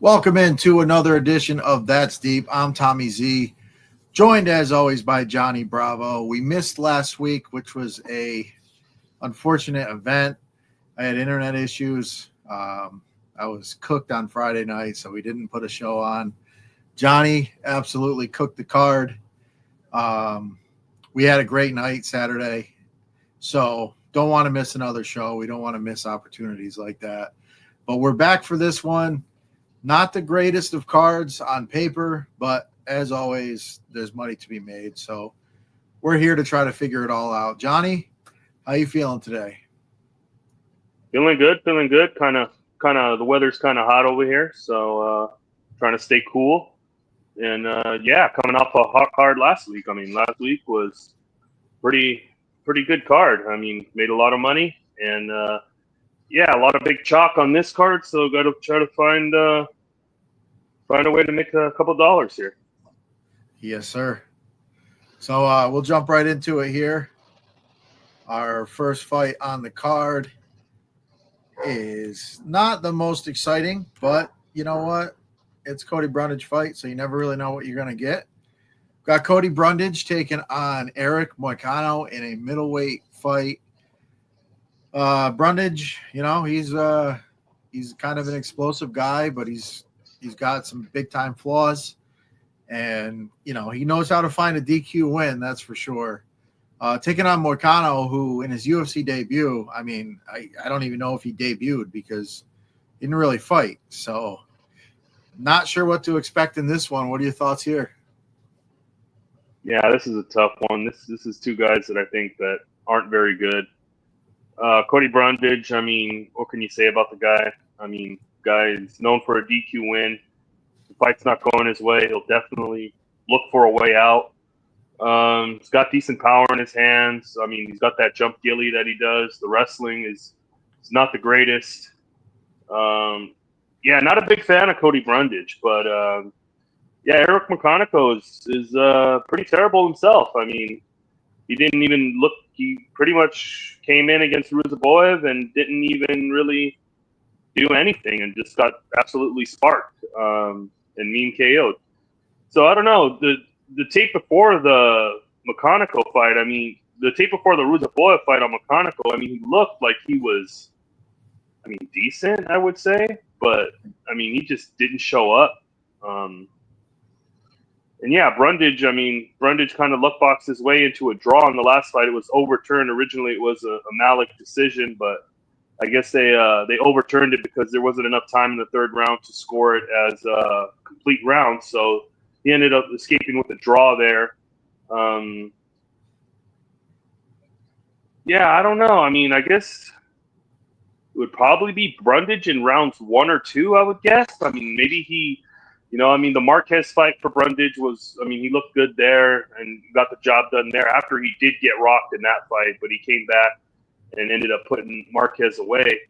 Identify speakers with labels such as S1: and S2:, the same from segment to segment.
S1: Welcome into another edition of That's Deep. I'm Tommy Z, joined as always by Johnny Bravo. We missed last week, which was a unfortunate event. I had internet issues. I was cooked on Friday night, so we didn't put a show on. Johnny absolutely cooked the card. We had a great night Saturday, so don't want to miss another show. We don't want to miss opportunities like that. But we're back for this one. Not the greatest of cards on paper, but as always, there's money to be made. So we're here to try to figure it all out. Johnny, how you feeling today?
S2: Feeling good. Kind of. The weather's kind of hot over here, so trying to stay cool. And coming off a hot card last week. I mean, last week was pretty good card. I mean, made a lot of money, and a lot of big chalk on this card. So got to try to find a way to make a couple dollars here.
S1: Yes, sir. So we'll jump right into it here. Our first fight on the card is not the most exciting, but you know what? It's Cody Brundage fight, so you never really know what you're going to get. Got Cody Brundage taking on Eric Moicano in a middleweight fight. Brundage, he's kind of an explosive guy, but he's got some big time flaws, and he knows how to find a DQ win. That's for sure. Taking on Moicano, who in his UFC debut, I mean, I don't even know if he debuted because he didn't really fight. So not sure what to expect in this one. What are your thoughts here?
S2: Yeah, this is a tough one. This is two guys that I think that aren't very good. Cody Brundage, I mean, what can you say about the guy? I mean, guy's known for a DQ win. If the fight's not going his way, he'll definitely look for a way out. He's got decent power in his hands. I mean, he's got that jump gilly that he does. The wrestling is not the greatest. Not a big fan of Cody Brundage, but Eric Moicano is pretty terrible himself. I mean, he didn't even look. He pretty much came in against Ruzaboyev and didn't even really do anything and just got absolutely sparked and mean KO'd. So I don't know. The tape before the Moicano fight, I mean, the tape before the Ruzaboyev fight on Moicano, I mean, he looked like he was, I mean, decent, I would say. But, I mean, he just didn't show up. Brundage kind of luckboxed his way into a draw in the last fight. It was overturned. Originally, it was a Malik decision, but I guess they overturned it because there wasn't enough time in the third round to score it as a complete round. So he ended up escaping with a draw there. I don't know. I mean, I guess it would probably be Brundage in rounds 1 or 2, I would guess. I mean, maybe the Marquez fight for Brundage was, I mean, he looked good there and got the job done there after he did get rocked in that fight, but he came back and ended up putting Marquez away.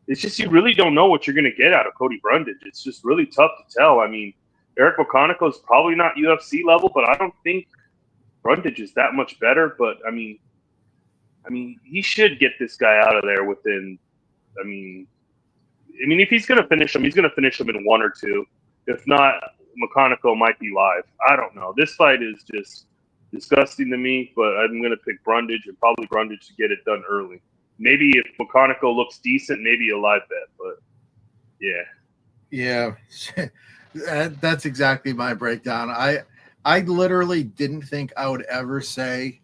S2: It's just you really don't know what you're going to get out of Cody Brundage. It's just really tough to tell. I mean, Eric Moicano is probably not UFC level, but I don't think Brundage is that much better. But, I mean, he should get this guy out of there within – I mean, if he's going to finish him, he's going to finish him in 1 or 2. If not, Moicano might be live. I don't know. This fight is just disgusting to me, but I'm going to pick Brundage and probably Brundage to get it done early. Maybe if Moicano looks decent, maybe a live bet, but yeah.
S1: Yeah, that's exactly my breakdown. I literally didn't think I would ever say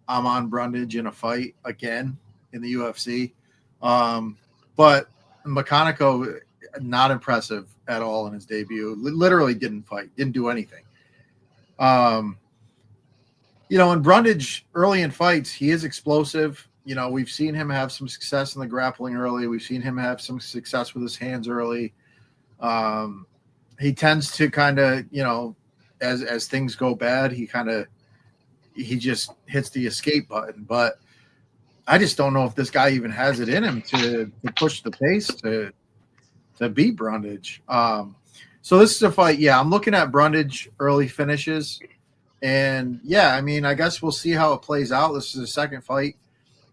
S1: I'm on Brundage in a fight again in the UFC. But Moicano, not impressive at all in his debut. Literally didn't fight, didn't do anything. In Brundage, early in fights, he is explosive. We've seen him have some success in the grappling early. We've seen him have some success with his hands early. He tends to kind of, as things go bad, he just hits the escape button. But I just don't know if this guy even has it in him to push the pace to beat Brundage. So this is a fight. Yeah, I'm looking at Brundage early finishes. And, I guess we'll see how it plays out. This is the second fight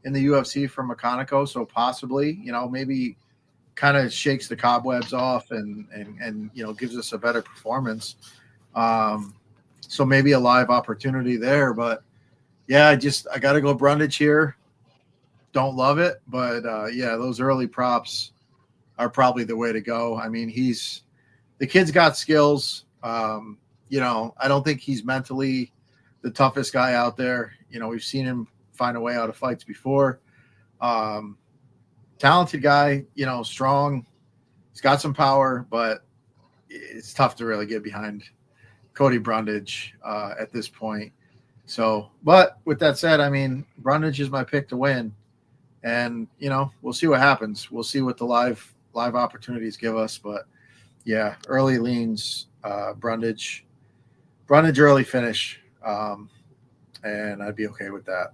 S1: in the UFC for Moicano, so possibly, maybe kind of shakes the cobwebs off and gives us a better performance. So maybe a live opportunity there, but yeah, I got to go Brundage here. Don't love it, but those early props are probably the way to go. I mean, the kid's got skills. I don't think he's mentally the toughest guy out there. We've seen him find a way out of fights before. Talented guy, strong. He's got some power, but it's tough to really get behind Cody Brundage at this point. So, but with that said, I mean, Brundage is my pick to win, and we'll see what happens. We'll see what the live opportunities give us. But yeah, early leans, Brundage early finish, and I'd be okay with that.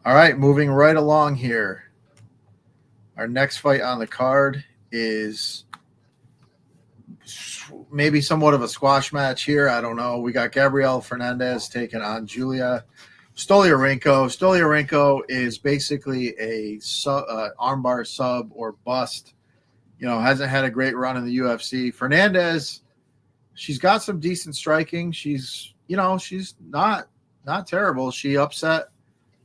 S1: All right, moving right along here. Our next fight on the card is maybe somewhat of a squash match here. I don't know. We got Gabrielle Hernandez taking on Julia Stoliarenko. Stoliarenko is basically a armbar sub or bust. Hasn't had a great run in the UFC. Hernandez, she's got some decent striking. She's not terrible. She upset,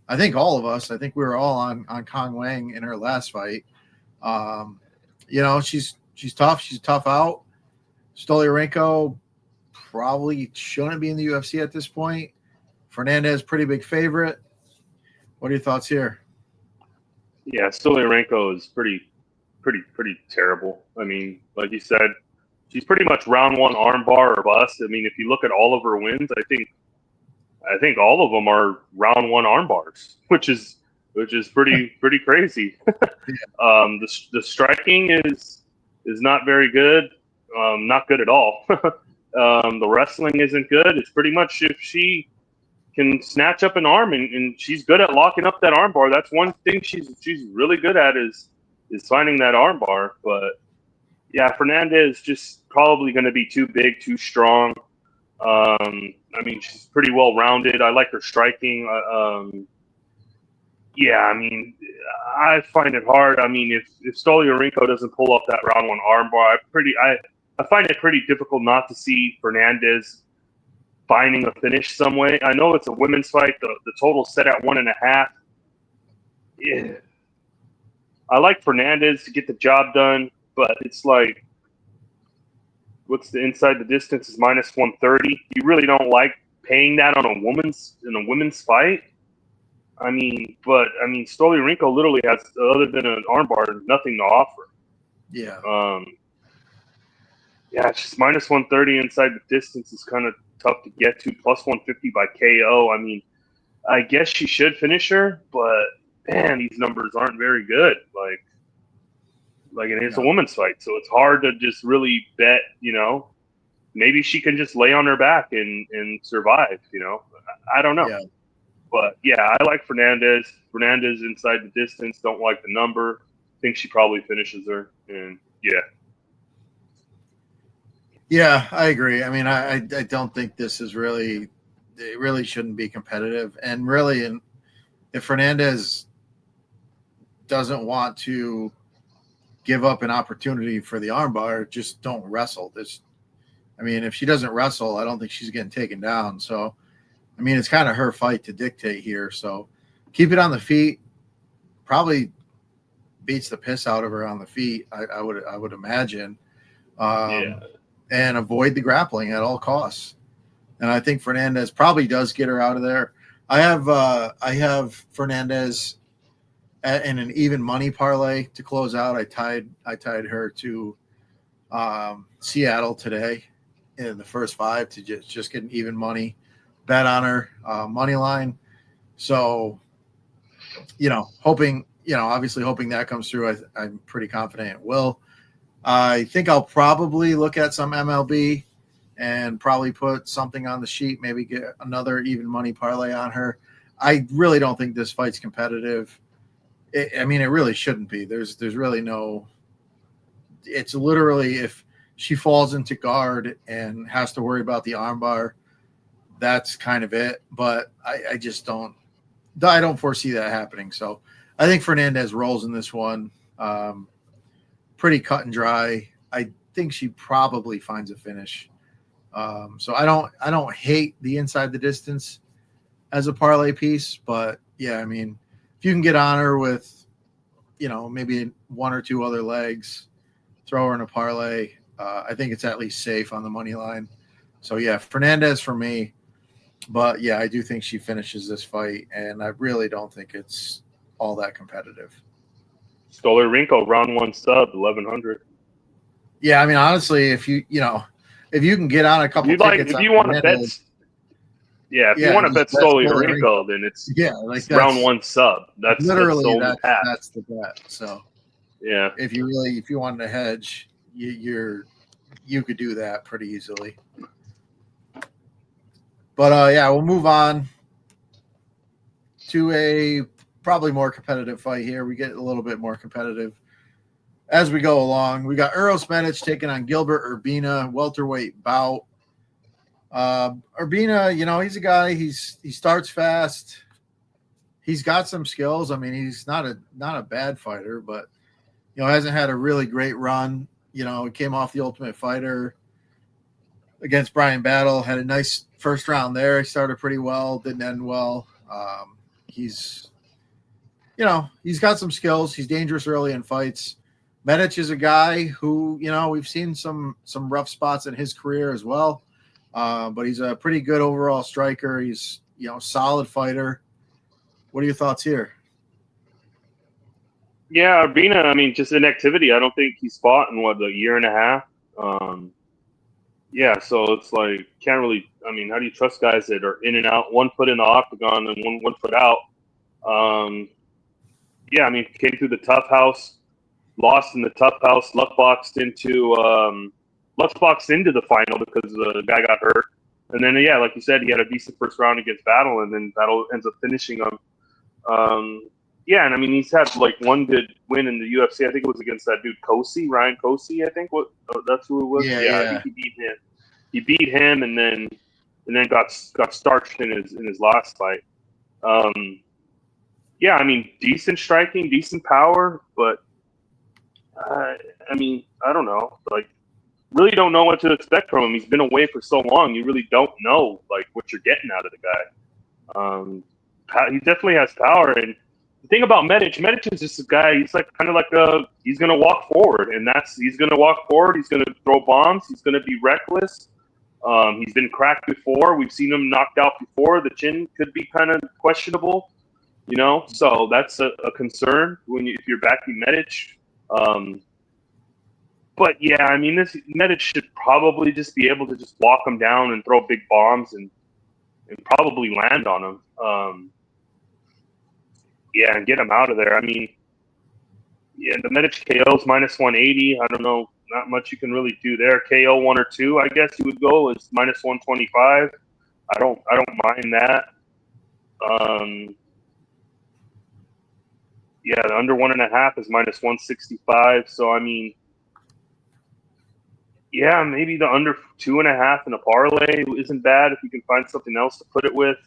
S1: I think, all of us. I think we were all on Kong Wang in her last fight. She's tough. She's tough out. Stoliarenko probably shouldn't be in the UFC at this point. Hernandez, pretty big favorite. What are your thoughts here?
S2: Yeah, Stoliarenko is pretty terrible. I mean, like you said, she's pretty much round one armbar or bust. I mean, if you look at all of her wins, I think all of them are round one arm bars, which is pretty crazy. The striking is not very good, not good at all. The wrestling isn't good. It's pretty much if she can snatch up an arm and she's good at locking up that arm bar. That's one thing she's really good at is finding that arm bar. But yeah, Fernandez is just probably going to be too big, too strong. I mean, she's pretty well rounded. I like her striking. I mean, I find it hard. I mean, if Stoliarenko doesn't pull up that round one armbar, I find it pretty difficult not to see Hernandez finding a finish some way. I know it's a women's fight. The total set at 1.5. Yeah, I like Hernandez to get the job done, but it's like, what's the inside the distance is -130. You really don't like paying that on a women's fight. I mean, Stoliarenko literally has, other than an armbar, nothing to offer.
S1: Yeah.
S2: It's just -130 inside the distance is kind of tough to get to. +150 by KO. I mean, I guess she should finish her, but man, these numbers aren't very good. It's a woman's fight, so it's hard to just really bet. Maybe she can just lay on her back and survive. I don't know.
S1: Yeah.
S2: But yeah, I like Hernandez. Hernandez inside the distance. Don't like the number. Think she probably finishes her. And yeah.
S1: Yeah, I agree. I mean, I don't think this is really, it really shouldn't be competitive. And really, if Hernandez doesn't want to give up an opportunity for the armbar, just don't wrestle. If she doesn't wrestle, I don't think she's getting taken down. So, I mean, it's kind of her fight to dictate here. So keep it on the feet. Probably beats the piss out of her on the feet, I would imagine. And avoid the grappling at all costs. And I think Hernandez probably does get her out of there. I have Hernandez in an even money parlay to close out. I tied her to Seattle today in the first 5 to just get an even money bet on her money line. So, obviously hoping that comes through. I'm pretty confident it will. I think I'll probably look at some MLB and probably put something on the sheet, maybe get another even money parlay on her. I really don't think this fight's competitive. It really shouldn't be. There's really no – it's literally if she falls into guard and has to worry about the armbar, that's kind of it. But I just don't – I don't foresee that happening. So I think Hernandez rolls in this one. Pretty cut and dry. I think she probably finds a finish. So I don't hate the inside the distance as a parlay piece, but yeah, I mean, if you can get on her with, maybe one or two other legs, throw her in a parlay. I think it's at least safe on the money line. So yeah, Hernandez for me. But yeah, I do think she finishes this fight, and I really don't think it's all that competitive.
S2: Stolyarenko, round 1 sub, 1100.
S1: Yeah, I mean, honestly, if you can get on a couple tickets,
S2: if you want to bet, if you want to bet Stolyarenko, then it's round 1 sub. That's
S1: that's the bet. So
S2: yeah,
S1: if you wanted to hedge, you could do that pretty easily. But yeah, we'll move on to a probably more competitive fight here. We get a little bit more competitive as we go along. We got Uros Medic taking on Gilbert Urbina, welterweight bout. Urbina, he's a guy. He starts fast. He's got some skills. I mean, he's not a bad fighter, but hasn't had a really great run. He came off the Ultimate Fighter against Brian Battle, had a nice first round there. He started pretty well, didn't end well. He's got some skills. He's dangerous early in fights. Medic is a guy who, we've seen some rough spots in his career as well. But he's a pretty good overall striker. He's, solid fighter. What are your thoughts here?
S2: Yeah, Urbina, I mean, just inactivity. I don't think he's fought in, a year and a half. Yeah, so it's like, can't really, I mean, how do you trust guys that are in and out, 1 foot in the octagon and one foot out? Yeah, I mean, came through the Tough House, lost in the Tough House, luck boxed into the final because the guy got hurt. And then, yeah, like you said, he had a decent first round against Battle, and then Battle ends up finishing him. Yeah, and I mean, he's had one good win in the UFC. I think it was against that dude Ryan Cosey. I think that's who it was. Yeah, I think he beat him. He beat him, and then got starched in his last fight. Yeah, I mean, decent striking, decent power, but I mean, I don't know. Really don't know what to expect from him. He's been away for so long. You really don't know what you're getting out of the guy. He definitely has power, and the thing about Medic is just a guy. He's he's gonna walk forward, and he's gonna walk forward. He's gonna throw bombs. He's gonna be reckless. He's been cracked before. We've seen him knocked out before. The chin could be kind of questionable, So that's a concern if you're backing Medic. But yeah, I mean, this Medic should probably just be able to just walk him down and throw big bombs and probably land on him. Yeah, and get him out of there. I mean, yeah, the Medic KO's -180. I don't know, not much you can really do there. KO 1 or 2, I guess you would go, is -125. I don't mind that. Yeah, the under 1.5 is -165. So I mean, yeah, maybe the under 2.5 in a parlay isn't bad if you can find something else to put it with.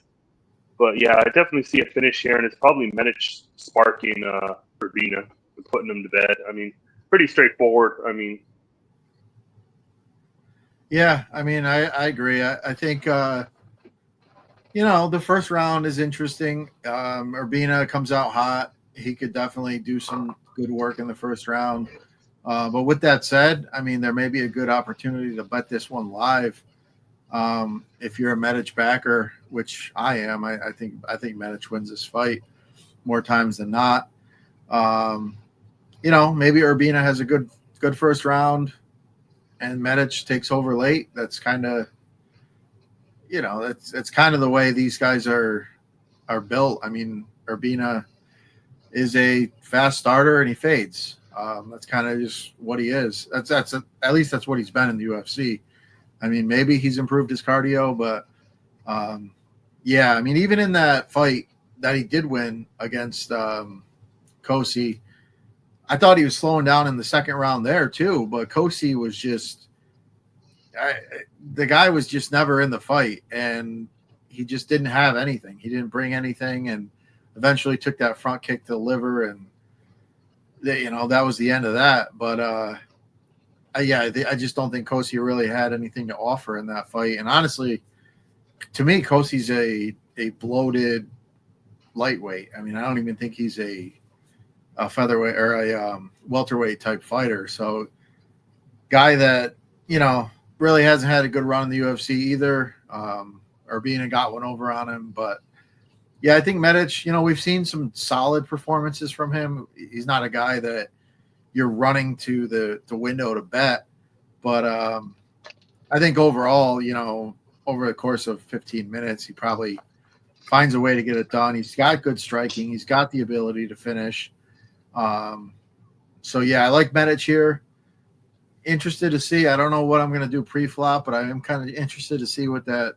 S2: But yeah, I definitely see a finish here, and it's probably Medic sparking Urbina and putting him to bed. I mean, pretty straightforward. I mean,
S1: yeah, I mean, I agree. I think the first round is interesting. Urbina comes out hot. He could definitely do some good work in the first round. But with that said, I mean, there may be a good opportunity to bet this one live. If you're a Medic backer, which I am, I think Medic wins this fight more times than not. Maybe Urbina has a good first round and Medic takes over late. That's kind of, it's kind of the way these guys are built. I mean, Urbina is a fast starter and he fades. That's kind of just what he is. At least that's what he's been in the UFC. I mean, maybe he's improved his cardio, but yeah, I mean, even in that fight that he did win against Cosey, I thought he was slowing down in the second round there too, but Cosey was just the guy was just never in the fight, and he just didn't have anything. He didn't bring anything, and eventually took that front kick to the liver, and that was the end of that. But I just don't think Kosi really had anything to offer in that fight. And honestly, to me, Kosi's a bloated lightweight. I mean, I don't even think he's a featherweight or a welterweight type fighter. So guy that, really hasn't had a good run in the UFC either. Urbina got one over on him. But yeah, I think Medic, we've seen some solid performances from him. He's not a guy that you're running to the window to bet. But I think overall, over the course of 15 minutes, he probably finds a way to get it done. He's got good striking. He's got the ability to finish. So, yeah, I like Medic here. Interested to see. I don't know what I'm going to do pre-flop, but I am kind of interested to see what that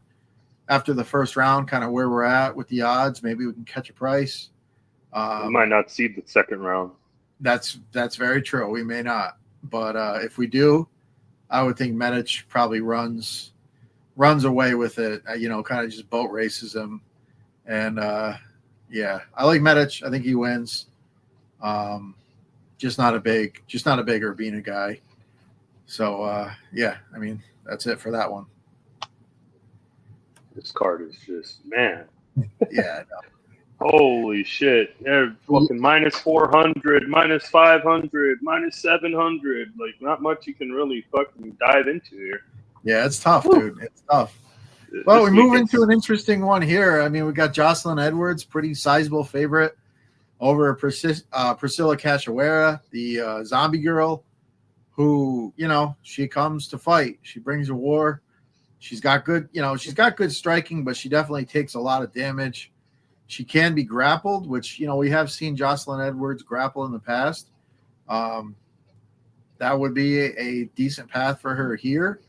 S1: after the first round, kind of where we're at with the odds. Maybe we can catch a price.
S2: We might not see the second round.
S1: That's very true. We may not. But if we do, I would think Medic probably runs away with it, kind of just boat races him. And, yeah, I like Medic. I think he wins. Just not a big Urbina guy. So, yeah, I mean, that's it for that one.
S2: This card is just, man.
S1: Yeah. No.
S2: Holy shit. They're fucking minus 400, minus 500, minus 700. Like, not much you can really fucking dive into here.
S1: Yeah, it's tough, dude. It's tough. Well, we move into an interesting one here. I mean, we got Jocelyn Edwards, pretty sizable favorite over Priscilla Cachoeira, the zombie girl, who, she comes to fight. She brings a war. She's got good striking, but she definitely takes a lot of damage. She can be grappled, which, we have seen Jocelyn Edwards grapple in the past. That would be a decent path for her here.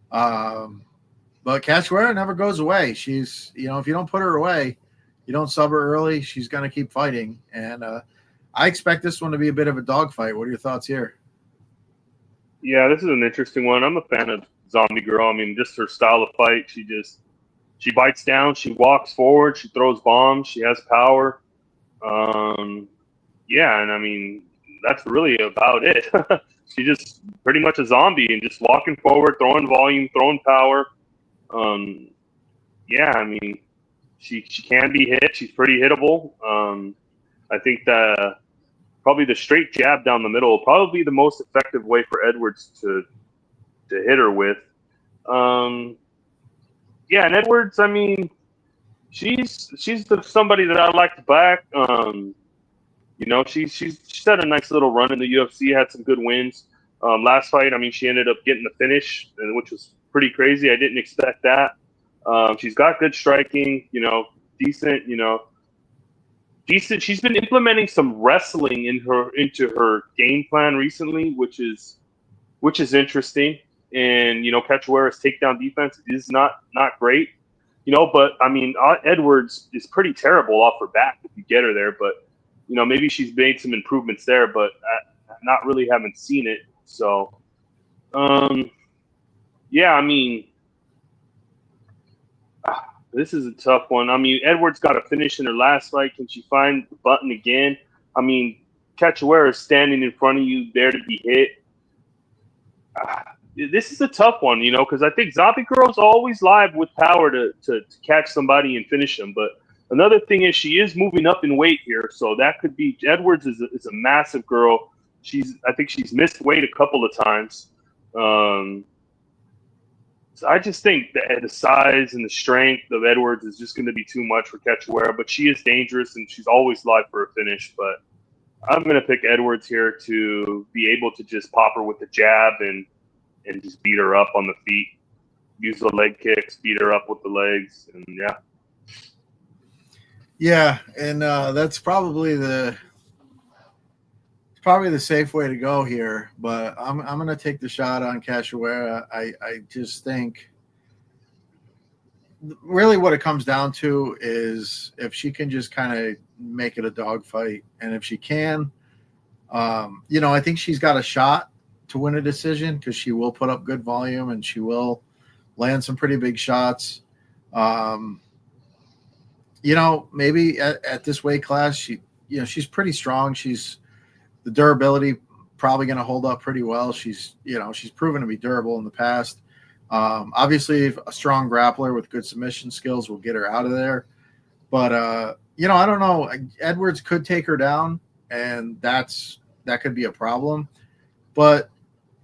S1: But Cachoeira never goes away. She's, if you don't put her away, you don't sub her early, she's going to keep fighting. And I expect this one to be a bit of a dogfight. What are your thoughts here?
S2: Yeah, this is an interesting one. I'm a fan of Zombie Girl. I mean, just her style of fight. She bites down, she walks forward, she throws bombs, she has power. Yeah, and I mean, that's really about it. She's just pretty much a zombie and just walking forward, throwing volume, throwing power. Yeah, I mean, she can be hit. She's pretty hittable. I think that probably the straight jab down the middle will probably be the most effective way for Edwards to hit her with. Yeah, and Edwards, I mean, she's somebody that I like to back. She's had a nice little run in the UFC, had some good wins. Last fight, I mean, she ended up getting the finish, which was pretty crazy. I didn't expect that. She's got good striking, decent. She's been implementing some wrestling into her game plan recently, which is interesting. And Cachoeira's takedown defense is not great, But I mean, Edwards is pretty terrible off her back if you get her there. But maybe she's made some improvements there, but I not really haven't seen it. So, yeah, I mean, this is a tough one. I mean, Edwards got a finish in her last fight. Can she find the button again? I mean, Cachoeira is standing in front of you there to be hit. This is a tough one, because I think Zombie Girl's always live with power to catch somebody and finish them. But another thing is she is moving up in weight here, so that could be – Edwards is a massive girl. I think she's missed weight a couple of times. So I just think the size and the strength of Edwards is just going to be too much for Cachoeira, but she is dangerous and she's always live for a finish. But I'm going to pick Edwards here to be able to just pop her with the jab and just beat her up on the feet, use the leg kicks, beat her up with the legs, and yeah.
S1: Yeah, and that's probably the safe way to go here. But I'm going to take the shot on Cachoeira. I just think really what it comes down to is if she can just kind of make it a dogfight, and if she can, I think she's got a shot to win a decision because she will put up good volume and she will land some pretty big shots. maybe at this weight class, she's pretty strong. The durability probably going to hold up pretty well. She's proven to be durable in the past. Obviously, a strong grappler with good submission skills will get her out of there. But I don't know. Edwards could take her down, and that could be a problem. But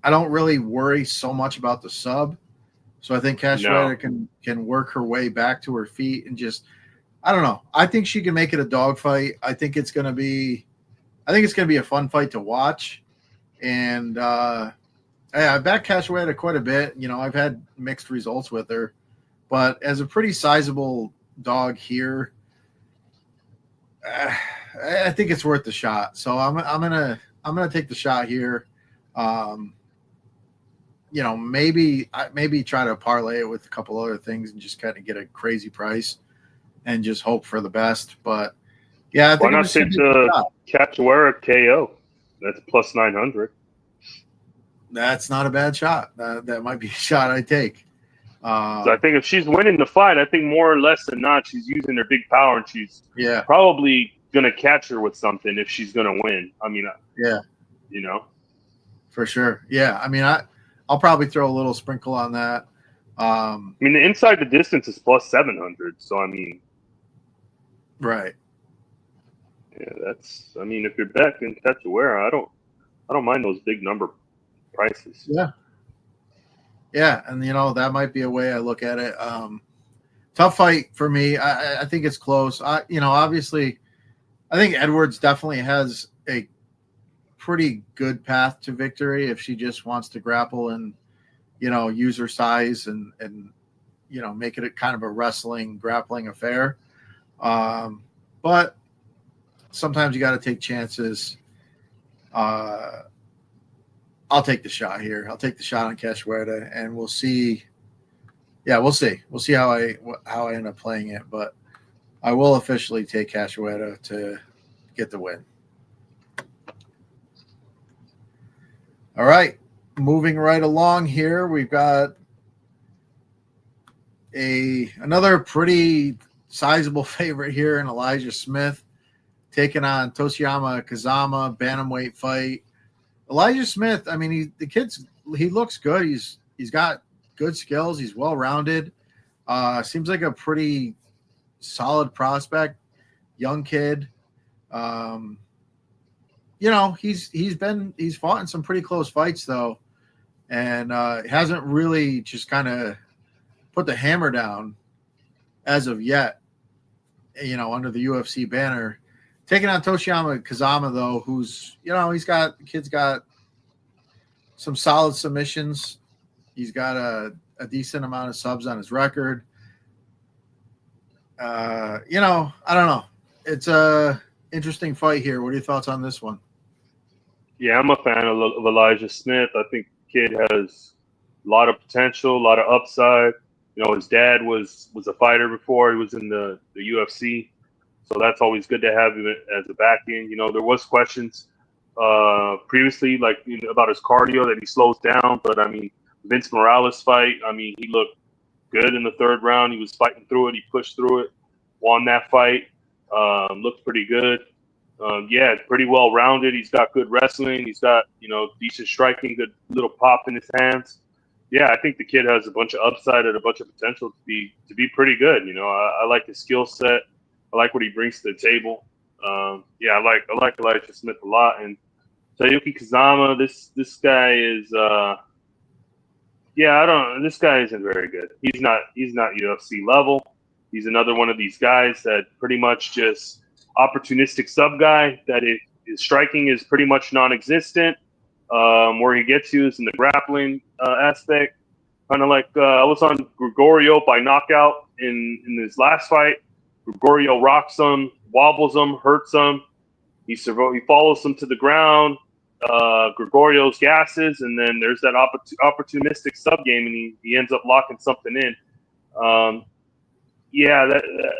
S1: I don't really worry so much about the sub. So I think Cachoeira can work her way back to her feet and just, I don't know. I think she can make it a dogfight. I think it's going to be a fun fight to watch. And I backed Cachoeira quite a bit. I've had mixed results with her, but as a pretty sizable dog here, I think it's worth the shot. So I'm gonna take the shot here. Maybe try to parlay it with a couple other things and just kind of get a crazy price and just hope for the best. But yeah, I think
S2: why not take the Cachoeira KO? That's plus 900.
S1: That's not a bad shot. That might be a shot I take.
S2: So I think if she's winning the fight, I think more or less than not, she's using her big power, and she's probably gonna catch her with something if she's gonna win. I mean,
S1: for sure. Yeah, I mean, I'll probably throw a little sprinkle on that.
S2: I mean, the inside the distance is plus 700. So I mean,
S1: right.
S2: Yeah, that's. I mean, if you're backing Cachoeira, I don't mind those big number prices.
S1: Yeah, and that might be a way I look at it. Tough fight for me. I think it's close. Obviously, I think Edwards definitely has a pretty good path to victory if she just wants to grapple and use her size and make it a kind of a wrestling grappling affair. But sometimes you got to take chances. I'll take the shot here. I'll take the shot on Cachoeira, and we'll see. Yeah, we'll see. We'll see how I end up playing it, but I will officially take Cachoeira to get the win. All right, moving right along here, we've got another pretty sizable favorite here in Elijah Smith taking on Toshiyama Kazama, bantamweight fight. Elijah Smith, I mean, he looks good. He's got good skills. He's well-rounded. Seems like a pretty solid prospect, young kid. He's fought in some pretty close fights though, and hasn't really just kind of put the hammer down as of yet. Under the UFC banner. Taking on Toshiyama Kazama, though, who's, the kid's got some solid submissions. He's got a decent amount of subs on his record. I don't know. It's a interesting fight here. What are your thoughts on this one?
S2: Yeah, I'm a fan of Elijah Smith. I think the kid has a lot of potential, a lot of upside. His dad was a fighter before. He was in the UFC. So that's always good to have him as a back-end. There was questions previously, about his cardio, that he slows down. But, I mean, Vince Morales fight, I mean, he looked good in the third round. He was fighting through it. He pushed through it, won that fight, looked pretty good. Pretty well-rounded. He's got good wrestling. He's got, decent striking, good little pop in his hands. Yeah, I think the kid has a bunch of upside and a bunch of potential to be pretty good. I like his skill set. I like what he brings to the table. I like Elijah Smith a lot. And Sayuki Kazama, this guy is this guy isn't very good. He's not UFC level. He's another one of these guys that pretty much just opportunistic sub guy that his striking is pretty much non-existent. Where he gets you is in the grappling aspect. Kind of like I was on Gregorio by knockout in his last fight. Gregorio rocks him, wobbles him, hurts him. He follows him to the ground. Gregorio's gasses, and then there's that opportunistic sub game, and he ends up locking something in.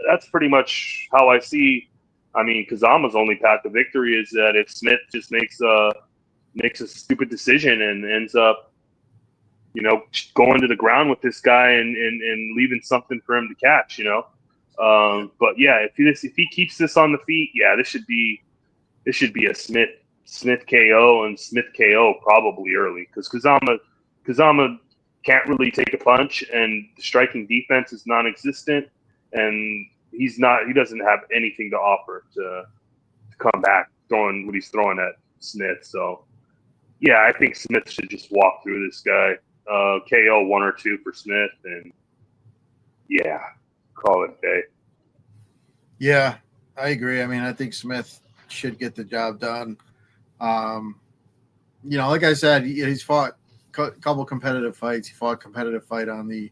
S2: That's pretty much how I see. I mean, Kazama's only path to victory is that if Smith just makes a stupid decision and ends up, going to the ground with this guy and leaving something for him to catch, But yeah, if he keeps this on the feet, yeah, this should be a Smith KO and Smith KO probably early because Kazama can't really take a punch and the striking defense is non-existent and he doesn't have anything to offer to come back throwing what he's throwing at Smith. So yeah, I think Smith should just walk through this guy. KO 1 or 2 for Smith and yeah, call it a day.
S1: Yeah, I agree. I mean, I think Smith should get the job done. Like I said, he's fought a couple competitive fights. He fought a competitive fight on the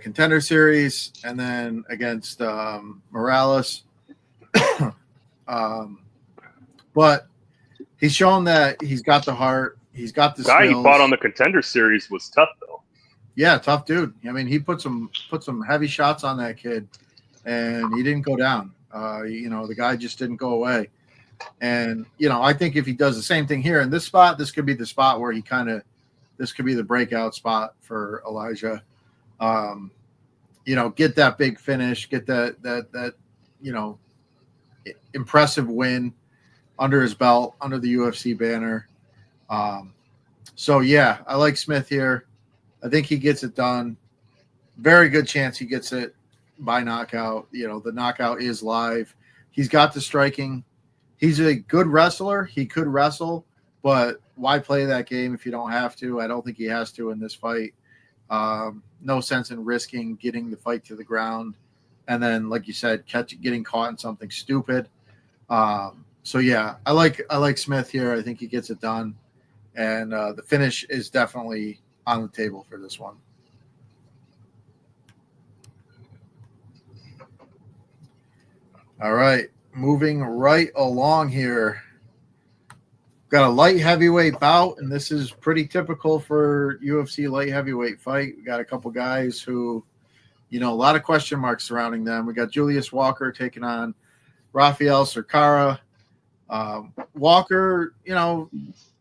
S1: Contender Series and then against Morales. But he's shown that he's got the heart. He's got the
S2: guy
S1: skills.
S2: He fought on the Contender Series was tough though.
S1: Yeah, tough dude. I mean, he put some heavy shots on that kid, and he didn't go down. The guy just didn't go away. And I think if he does the same thing here in this spot, this could be the spot where this could be the breakout spot for Elijah. Get that big finish, get that impressive win under his belt, under the UFC banner. So yeah, I like Smith here. I think he gets it done. Very good chance he gets it by knockout. The knockout is live. He's got the striking. He's a good wrestler. He could wrestle, but why play that game if you don't have to? I don't think he has to in this fight. No sense in risking getting the fight to the ground. And then, like you said, getting caught in something stupid. So yeah, I like Smith here. I think he gets it done. And the finish is definitely on the table for this one. All right, moving right along here. Got a light heavyweight bout, and this is pretty typical for UFC light heavyweight fight. We got a couple guys who, a lot of question marks surrounding them. We got Julius Walker taking on Rafael Cercara. Walker,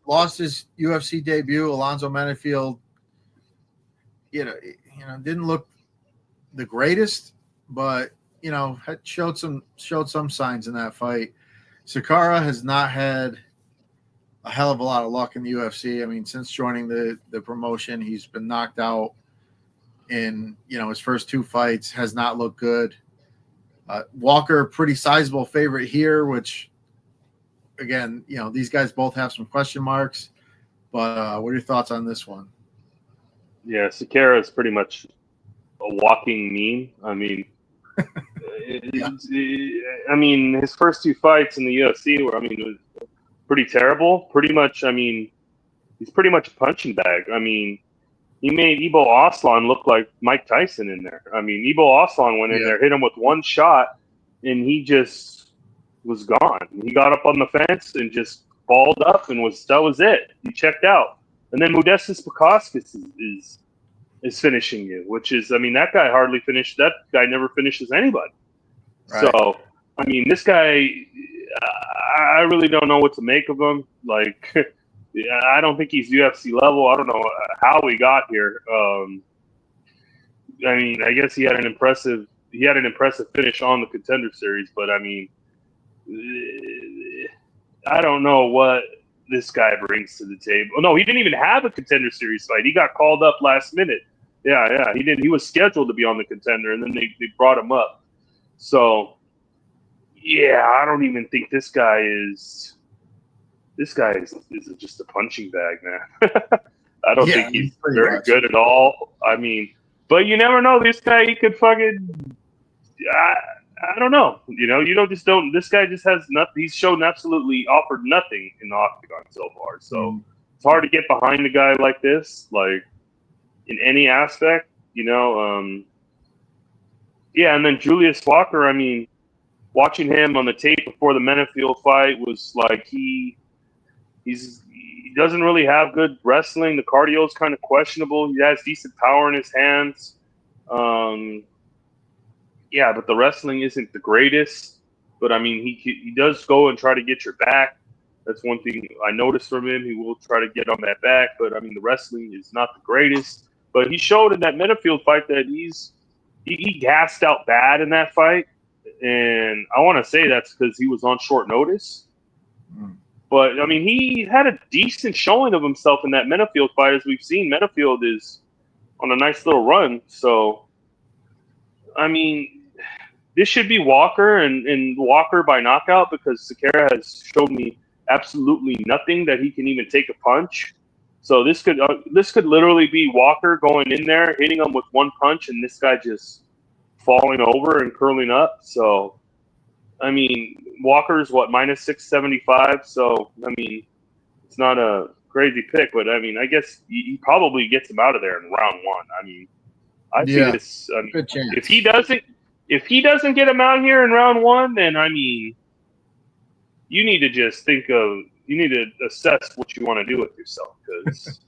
S1: lost his UFC debut. Alonzo Menefield, didn't look the greatest, but had showed some signs in that fight. Cercara has not had a hell of a lot of luck in the UFC. I mean, since joining the promotion, he's been knocked out in his first 2 fights. Has not looked good. Walker, pretty sizable favorite here, which again, these guys both have some question marks. But what are your thoughts on this one?
S3: Yeah, Cercara is pretty much a walking meme. I mean, his first 2 fights in the UFC were, it was pretty terrible. Pretty much, he's pretty much a punching bag. He made Ibo Aslan look like Mike Tyson in there. Ibo Aslan went in there, hit him with 1 shot, and he just was gone. He got up on the fence and just balled up, and that was it. He checked out. And then Modestas Bukauskas is finishing you, which is, that guy hardly finished. That guy never finishes anybody. Right. So, this guy, I really don't know what to make of him. Like, I don't think he's UFC level. I don't know how he got here. I guess he had an impressive finish on the Contender Series, but I don't know what this guy brings to the table. Oh, no, he didn't even have a Contender Series fight. He got called up last minute. Yeah, he did. He was scheduled to be on the Contender, and then they brought him up. So, yeah, I don't even think this guy is just a punching bag, man. I don't think he's very good at all. But you never know. This guy, he could fucking. I don't know. This guy just has nothing. He's shown absolutely offered nothing in the octagon so far. So it's hard to get behind a guy like this, like in any aspect, and then Julius Walker, watching him on the tape before the Menefield fight was like he doesn't really have good wrestling. The cardio is kind of questionable. He has decent power in his hands. But the wrestling isn't the greatest. But he does go and try to get your back. That's one thing I noticed from him. He will try to get on that back. But the wrestling is not the greatest. But he showed in that Menefield fight that he's
S2: he gassed out bad in that fight, and I want to say that's because he was on short notice. But I mean, he had a decent showing of himself in that Menafield fight, as we've seen. Menafield is on a nice little run, so I mean, this should be Walker and Walker by knockout, because Sequeira has showed me absolutely nothing that he can even take a punch. So this could literally be Walker going in there, hitting him with one punch, and this guy just falling over and curling up. So, I mean, Walker's what, minus 675. So, I mean, it's not a crazy pick, but I mean, I guess he probably gets him out of there in round one. I mean, I see this. I mean,
S1: good chance.
S2: If he doesn't get him out here in round one, then I mean, you need to just you need to assess what you want to do with yourself, because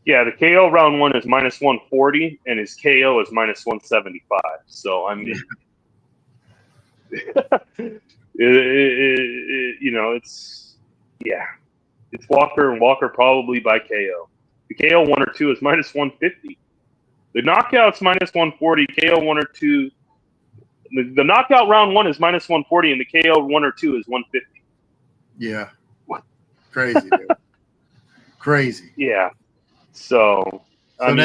S2: yeah, the KO round one is minus 140, and his KO is minus 175. So I mean, it's Walker, and Walker probably by KO. The KO 1 or 2 is minus 150. The knockout's minus 140. KO 1 or 2. The knockout round 1 is minus 140, and the KO 1 or 2 is 150.
S1: Yeah. Crazy, dude. Crazy.
S2: Yeah. So I mean,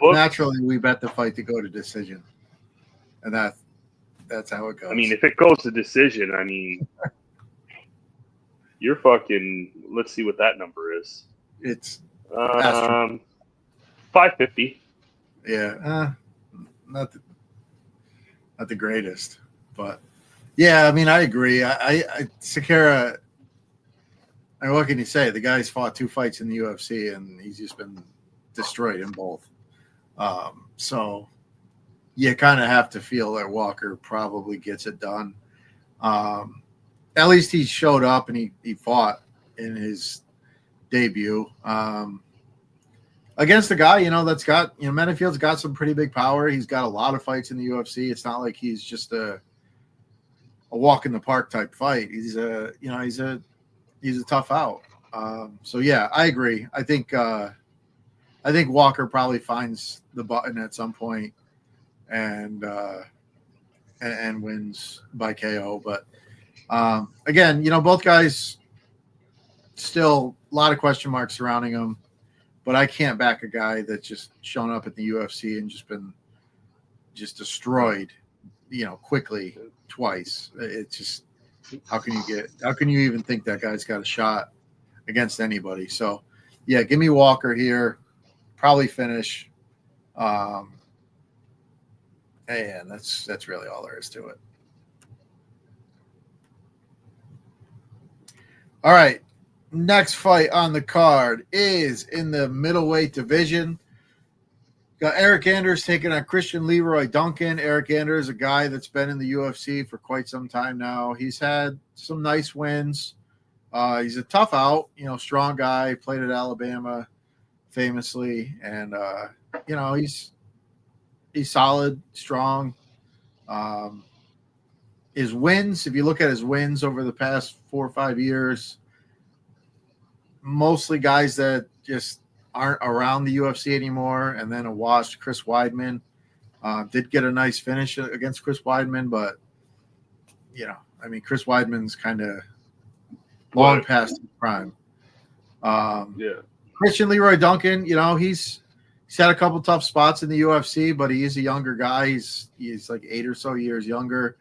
S1: naturally, we bet the fight to go to decision, and that's how it goes.
S2: I mean, if it goes to decision, I mean, you're fucking. Let's see what that number is.
S1: It's
S2: 550.
S1: Yeah, not the greatest, but yeah, I mean, I agree. I Sequeira. I mean, what can you say? The guy's fought 2 fights in the UFC, and he's just been destroyed in both. So you kind of have to feel that Walker probably gets it done. At least he showed up and he fought in his debut against a guy, that's got, Menifield's got some pretty big power. He's got a lot of fights in the UFC. It's not like he's just a walk in the park type fight. He's a tough out. So yeah, I agree. I think Walker probably finds the button at some point and wins by KO. But again, both guys still a lot of question marks surrounding them. But I can't back a guy that's just shown up at the UFC and just been destroyed, quickly twice. It's just, how can you even think that guy's got a shot against anybody? So yeah, give me Walker here, probably finish. And that's really all there is to it. All right. Next fight on the card is in the middleweight division. Got Eric Anders taking on Christian Leroy Duncan. Eric Anders, a guy that's been in the UFC for quite some time now. He's had some nice wins. He's a tough out, strong guy. Played at Alabama famously, and he's solid, strong. His wins, if you look at his wins over the past 4 or 5 years, mostly guys that just aren't around the UFC anymore, and then a washed Chris Weidman. Did get a nice finish against Chris Weidman, but Chris Weidman's kind of long past his prime. Christian Leroy Duncan, he's had a couple tough spots in the UFC, but he is a younger guy. He's like 8 or so years younger.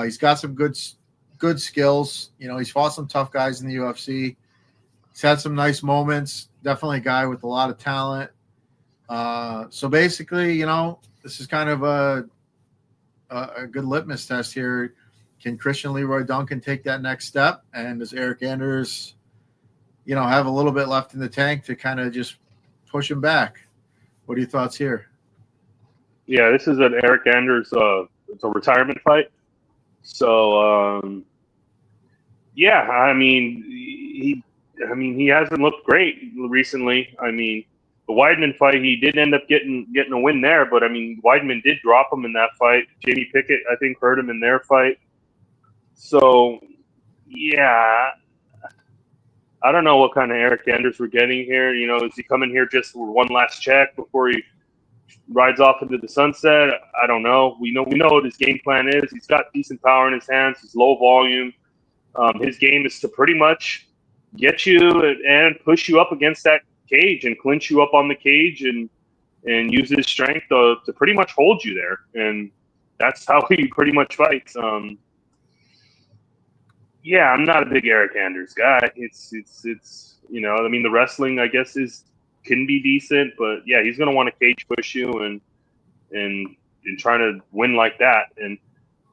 S1: He's got some good skills. He's fought some tough guys in the UFC. He's had some nice moments. Definitely a guy with a lot of talent. So basically, this is kind of a good litmus test here. Can Christian Leroy Duncan take that next step? And does Eric Anders, have a little bit left in the tank to kind of just push him back? What are your thoughts here?
S2: Yeah, this is an Eric Anders. It's a retirement fight. So, he hasn't looked great recently. The Weidman fight, he did end up getting a win there, but Weidman did drop him in that fight. Jamie Pickett, I think, hurt him in their fight. So, yeah, I don't know what kind of Eric Anders we're getting here. Is he coming here just for one last check before he rides off into the sunset. I don't know. We know what his game plan is. He's got decent power in his hands. He's low volume. His game is to pretty much get you and push you up against that cage and clinch you up on the cage and use his strength to pretty much hold you there. And that's how he pretty much fights. Yeah, I'm not a big Eric Anders guy. It's you know, I mean, the wrestling, I guess, can be decent, but yeah, he's gonna want to cage push you and trying to win like that. And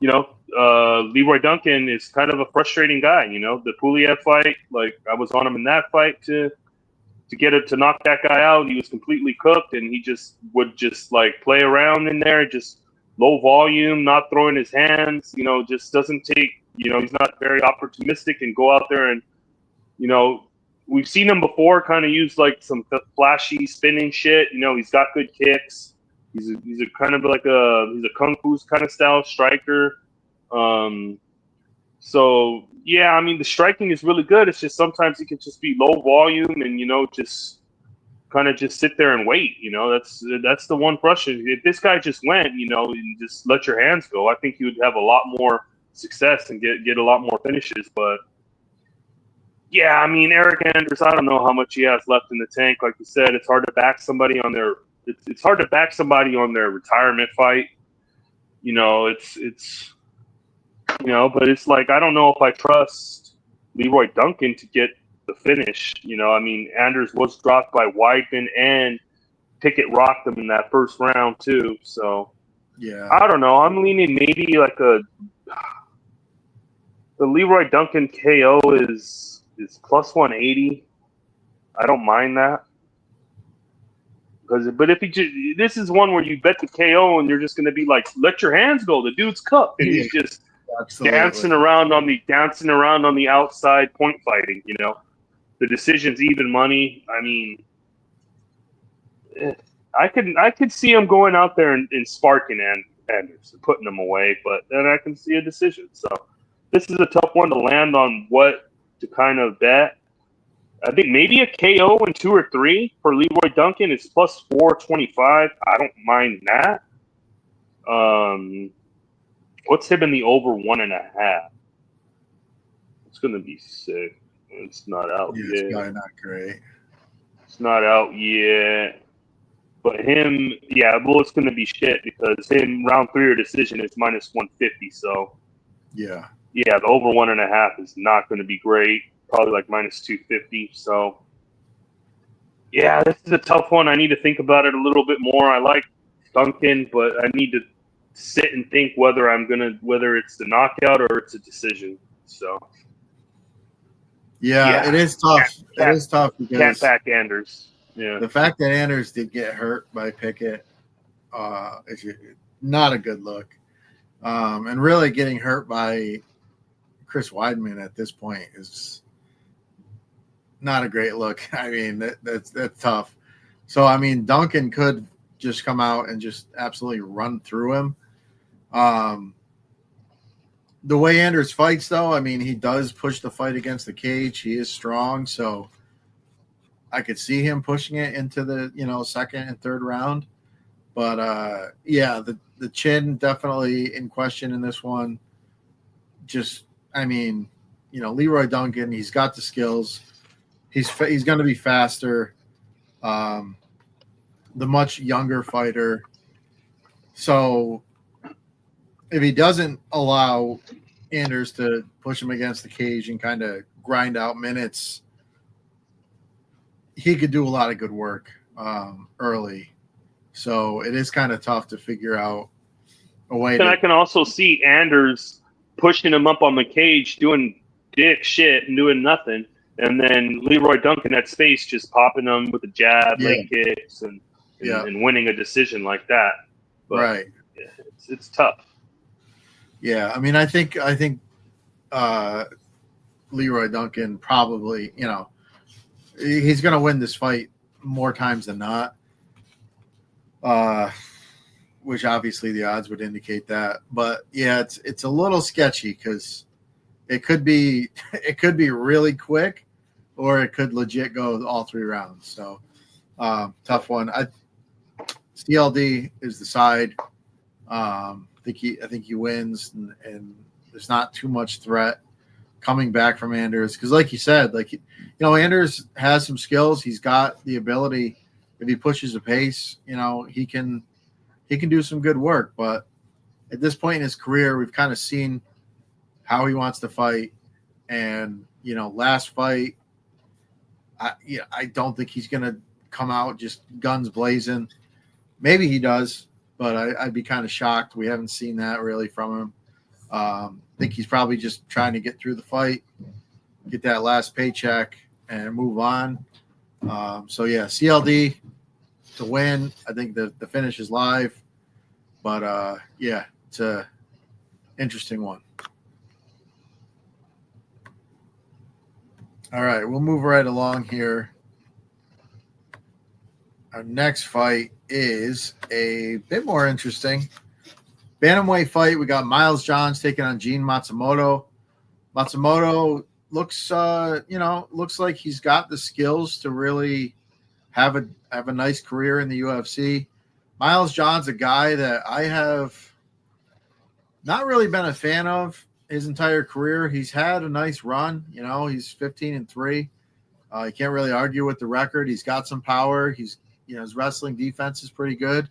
S2: you know, Leroy Duncan is kind of a frustrating guy. You know, the Pulev fight, like I was on him in that fight to knock that guy out. He was completely cooked, and he would like play around in there, just low volume, not throwing his hands. You know, just doesn't take. You know, he's not very opportunistic and go out there and, you know, we've seen him before kind of use like some flashy spinning shit. You know, he's got good kicks. He's a kind of like he's a kung fu kind of style striker. So yeah, I mean, the striking is really good. It's just sometimes he can just be low volume and, you know, just kind of just sit there and wait. You know, that's the one frustration. If this guy just went, you know, and just let your hands go, I think he would have a lot more success and get a lot more finishes. But yeah, I mean, Eric Anders, I don't know how much he has left in the tank. Like you said, it's hard to back somebody on their retirement fight. You know, it's you know, but it's like I don't know if I trust Leroy Duncan to get the finish. You know, I mean, Anders was dropped by Weidman and Pickett rocked him in that first round too. So
S1: yeah,
S2: I don't know. I'm leaning maybe like the Leroy Duncan KO is plus 180. I don't mind that. But if this is one where you bet the KO and you're just going to be like, let your hands go. The dude's cooked, and he's just dancing around on the outside, point fighting. You know, the decision's even money. I mean, I could see him going out there and sparking Anders and putting him away, but then I can see a decision. So this is a tough one to land on what to kind of bet. I think maybe a KO in 2 or 3 for Leroy Duncan is plus 425. I don't mind that. What's him in the over 1.5? It's gonna be sick. It's not out yet.
S1: It's probably not great.
S2: It's not out yet. But him, yeah, well, it's gonna be shit because him round 3 or decision is minus 150. So
S1: yeah,
S2: the over 1.5 is not going to be great. Probably like minus 250. So, yeah, this is a tough one. I need to think about it a little bit more. I like Duncan, but I need to sit and think whether it's the knockout or it's a decision. So,
S1: yeah, it is tough. It is tough because
S2: can't back Anders. Yeah,
S1: the fact that Anders did get hurt by Pickett is not a good look, and really getting hurt by Chris Weidman at this point is not a great look. I mean, that's tough. So, I mean, Duncan could just come out and just absolutely run through him. The way Anders fights, though, I mean, he does push the fight against the cage. He is strong, so I could see him pushing it into the, you know, 2nd and 3rd round. But, yeah, the chin definitely in question in this one. Just, I mean, you know, Leroy Duncan, he's got the skills. He's going to be faster. The much younger fighter. So if he doesn't allow Anders to push him against the cage and kind of grind out minutes, he could do a lot of good work early. So it is kind of tough to figure out a way.
S2: And I can also see Anders pushing him up on the cage, doing dick shit and doing nothing. And then Leroy Duncan at space just popping them with a jab, leg kicks, and winning a decision like that. But,
S1: right.
S2: Yeah, it's tough.
S1: Yeah, I mean, I think Leroy Duncan probably, you know, he's going to win this fight more times than not, which obviously the odds would indicate that. But yeah, it's a little sketchy because it could be really quick, or it could legit go all 3 rounds. So tough one. CLD is the side. I think he wins, and there's not too much threat coming back from Anders because, like you said, Anders has some skills. He's got the ability. If he pushes the pace, he can do some good work. But at this point in his career, we've kind of seen how he wants to fight, and last fight, I don't think he's gonna come out just guns blazing. Maybe he does, but I'd be kind of shocked. We haven't seen that really from him. I think he's probably just trying to get through the fight, get that last paycheck, and move on. CLD to win. I think the finish is live, but it's a interesting one. All right, we'll move right along here. Our next fight is a bit more interesting. Bantamweight fight. We got Miles Johns taking on Gene Matsumoto. Matsumoto looks like he's got the skills to really have a nice career in the UFC. Miles Johns, a guy that I have not really been a fan of his entire career. He's had a nice run. He's 15-3. You can't really argue with the record. He's got some power. His wrestling defense is pretty good.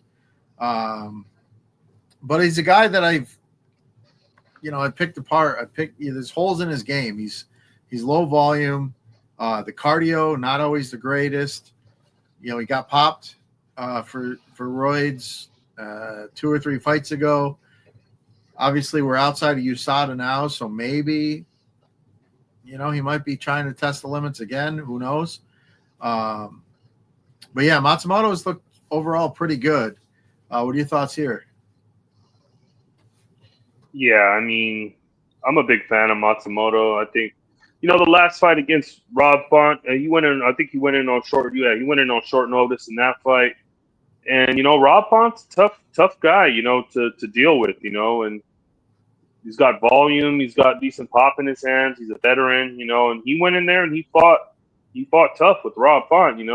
S1: But he's a guy that I picked apart. There's holes in his game. He's low volume. The cardio, not always the greatest. He got popped for roids 2 or 3 fights ago. Obviously, we're outside of USADA now, so maybe, he might be trying to test the limits again. Who knows? But yeah, Matsumoto's looked overall pretty good. What are your thoughts here?
S2: Yeah, I mean, I'm a big fan of Matsumoto. I think, the last fight against Rob Font, he went in on short. Yeah, he went in on short notice in that fight. And Rob Font's a tough guy, to deal with, and he's got volume, he's got decent pop in his hands, he's a veteran, and he went in there and he fought tough with Rob Font, and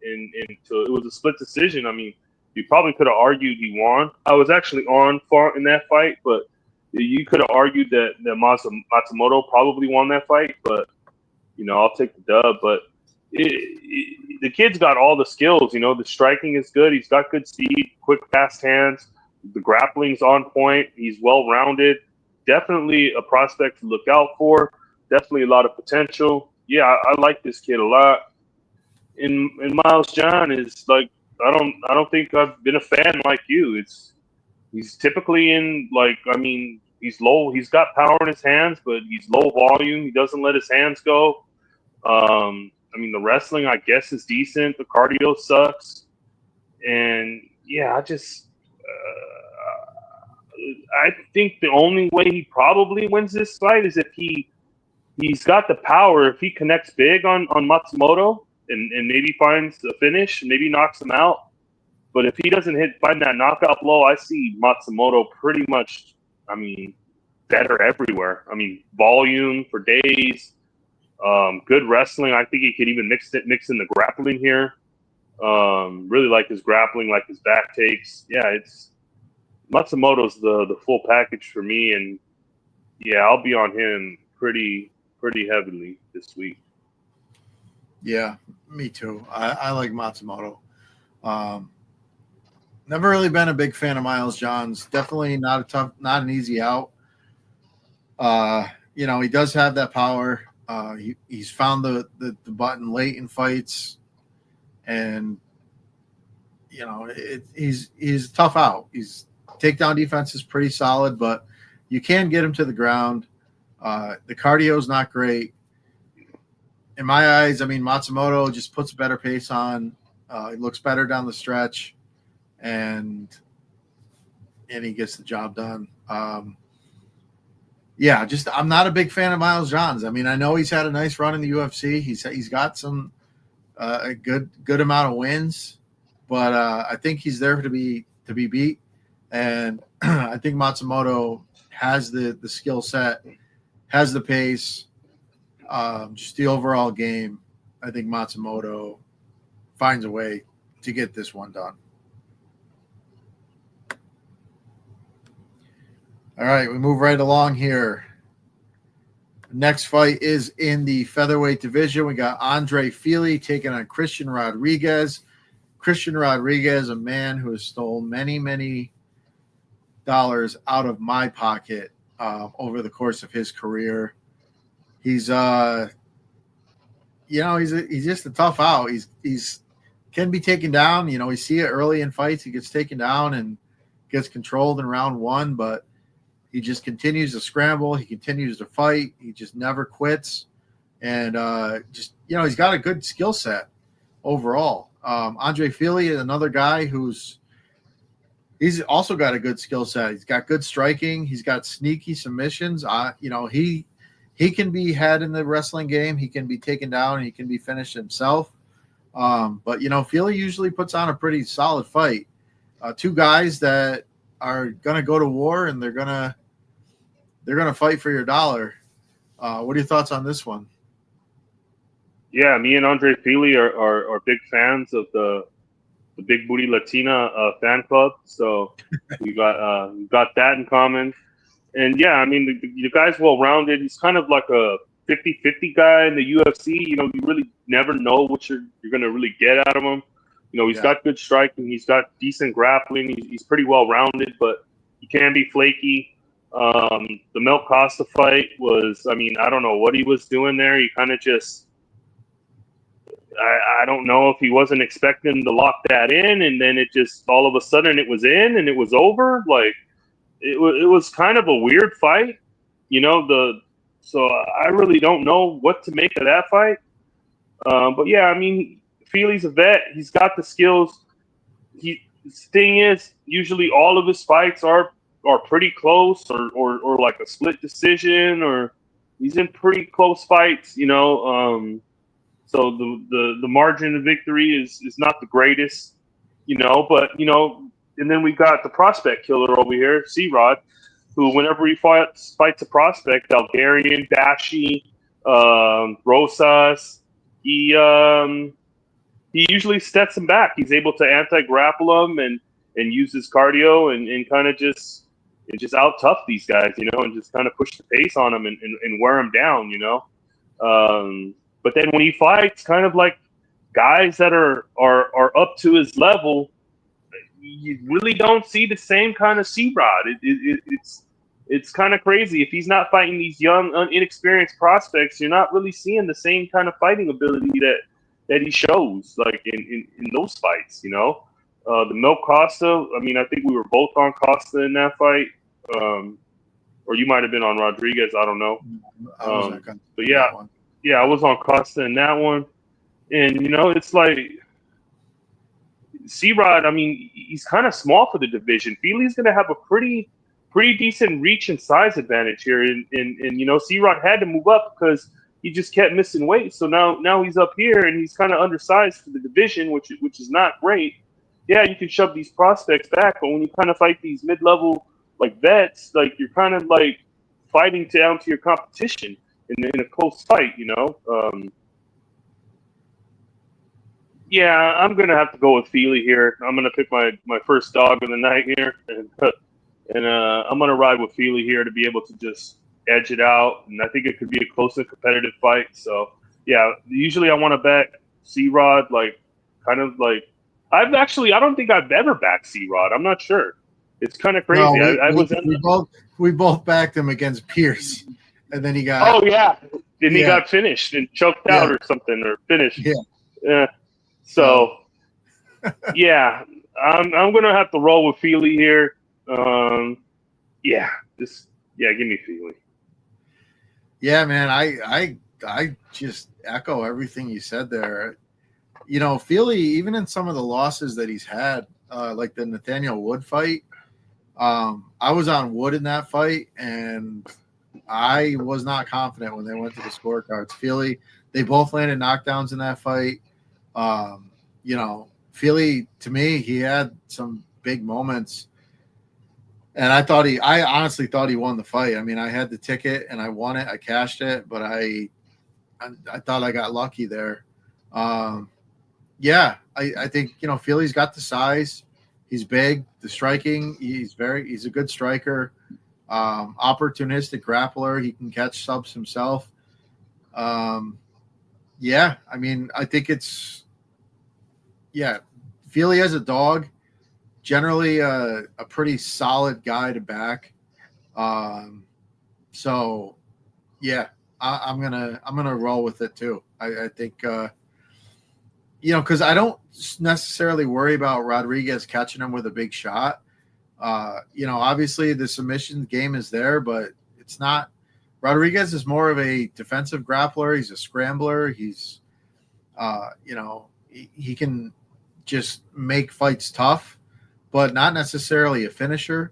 S2: it was a split decision. I mean, you probably could have argued he won. I was actually on Font in that fight, but you could have argued that Matsumoto probably won that fight, but I'll take the dub. But the kid's got all the skills. The striking is good. He's got good speed, quick, fast hands. The grappling's on point. He's well-rounded. Definitely a prospect to look out for. Definitely a lot of potential. Yeah, I like this kid a lot. And Miles John is like, I don't think I've been a fan like you. He's typically he's low. He's got power in his hands, but he's low volume. He doesn't let his hands go. The wrestling, I guess, is decent. The cardio sucks. And, yeah, I think the only way he probably wins this fight is if he's got the power. If he connects big on Matsumoto and maybe finds a finish, maybe knocks him out. But if he doesn't find that knockout blow, I see Matsumoto pretty much, better everywhere. Volume for days. Good wrestling. I think he could even mix in the grappling here. Really like his grappling, like his back takes. Yeah, Matsumoto's the full package for me, and yeah, I'll be on him pretty heavily this week.
S1: Yeah, me too. I like Matsumoto. Never really been a big fan of Miles Johns. Definitely not an easy out. He does have that power. He's found the button late in fights, and he's a tough out. His takedown defense is pretty solid, but you can get him to the ground. The cardio is not great. In my eyes, Matsumoto just puts a better pace on. He looks better down the stretch, and he gets the job done. I'm not a big fan of Miles Johns. I know he's had a nice run in the UFC. He's got some a good amount of wins, but I think he's there to be beat. And I think Matsumoto has the skill set, has the pace, just the overall game. I think Matsumoto finds a way to get this one done. All right, we move right along here. Next fight is in the featherweight division. We got Andre Fili taking on Christian Rodriguez. Christian Rodriguez, a man who has stolen many, many dollars out of my pocket over the course of his career. He's he's just a tough out. He's can be taken down. You know, we see it early in fights. He gets taken down and gets controlled in round one, but he just continues to scramble. He continues to fight. He just never quits. And he's got a good skill set overall. Andre Fili is another guy he's also got a good skill set. He's got good striking. He's got sneaky submissions. He can be had in the wrestling game. He can be taken down and he can be finished himself. But Fili usually puts on a pretty solid fight. Two guys that are going to go to war and they're going to fight for your dollar. What are your thoughts on this one?
S2: Yeah, me and Andre Fili are big fans of the Big Booty Latina fan club. So we got that in common. And yeah, I mean, the guy's well-rounded. He's kind of like a 50-50 guy in the UFC. You know, you really never know what you're going to really get out of him. You know, he's got good striking. He's got decent grappling. He's pretty well-rounded, but he can be flaky. The Mel Costa fight was, I mean, I don't know what he was doing there. He kind of just, I don't know if he wasn't expecting to lock that in, and then it just, all of a sudden it was in and it was over. Like, it was kind of a weird fight, so I really don't know what to make of that fight. But yeah, I mean, Fili's a vet. He's got the skills. His thing is, usually all of his fights are pretty close or like a split decision, or he's in pretty close fights, so the margin of victory is not the greatest, but and then we got the prospect killer over here, C-Rod, who whenever he fights a prospect, Algerian, Bashi, Rosas, he usually sets him back. He's able to anti-grapple him and use his cardio and kind of just out tough these guys, and just kind of push the pace on them and wear them down, But then when he fights kind of like guys that are up to his level, you really don't see the same kind of C-Rod. It's kind of crazy. If he's not fighting these young, inexperienced prospects, you're not really seeing the same kind of fighting ability that he shows, like in those fights, The Mel Costa, I mean, I think we were both on Costa in that fight. Or you might have been on Rodriguez, I don't know. But yeah, I was on Costa in that one. And, it's like C-Rod, I mean, he's kind of small for the division. Fili's going to have a pretty decent reach and size advantage here. And C-Rod had to move up because he just kept missing weight. So now he's up here and he's kind of undersized for the division, which is not great. Yeah, you can shove these prospects back, but when you kind of fight these mid-level like vets, like you're kind of like fighting down to your competition in a close fight, Yeah, I'm gonna have to go with Fili here. I'm gonna pick my first dog of the night here, and I'm gonna ride with Fili here to be able to just edge it out. And I think it could be a close and competitive fight. So yeah, usually I want to bet C-Rod, like kind of like I don't think I've ever backed C-Rod. I'm not sure. It's kind of crazy.
S1: No, we both backed him against Pierce, and then he got.
S2: Oh yeah, then he got finished and choked out or something, or finished. Yeah. So, yeah, I'm gonna have to roll with Fili here. Give me Fili.
S1: Yeah, man, I just echo everything you said there. Fili, even in some of the losses that he's had, like the Nathaniel Wood fight, I was on Wood in that fight, and I was not confident when they went to the scorecards. Fili, they both landed knockdowns in that fight. Fili, to me, he had some big moments, and I honestly thought he won the fight. I mean, I had the ticket and I won it. I cashed it, but I thought I got lucky there. I think, Fili's got the size. He's big, the striking. He's a good striker. Opportunistic grappler. He can catch subs himself. Yeah, I mean, I think it's Feely as a dog, generally a pretty solid guy to back. So yeah, I'm gonna roll with it too. I think because I don't necessarily worry about Rodriguez catching him with a big shot. Obviously the submission game is there, but it's not. Rodriguez is more of a defensive grappler. He's a scrambler. He's, he can just make fights tough, but not necessarily a finisher.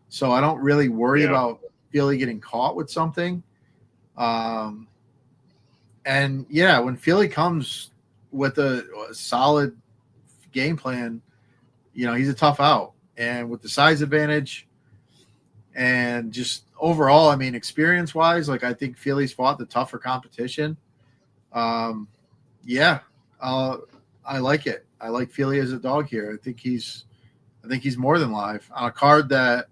S1: So I don't really worry about Feely getting caught with something. And when Feely comes with a solid game plan, he's a tough out. And with the size advantage and just overall, I mean, experience-wise, like I think Feely's fought the tougher competition. I like it. I like Feely as a dog here. I think he's more than live on a card that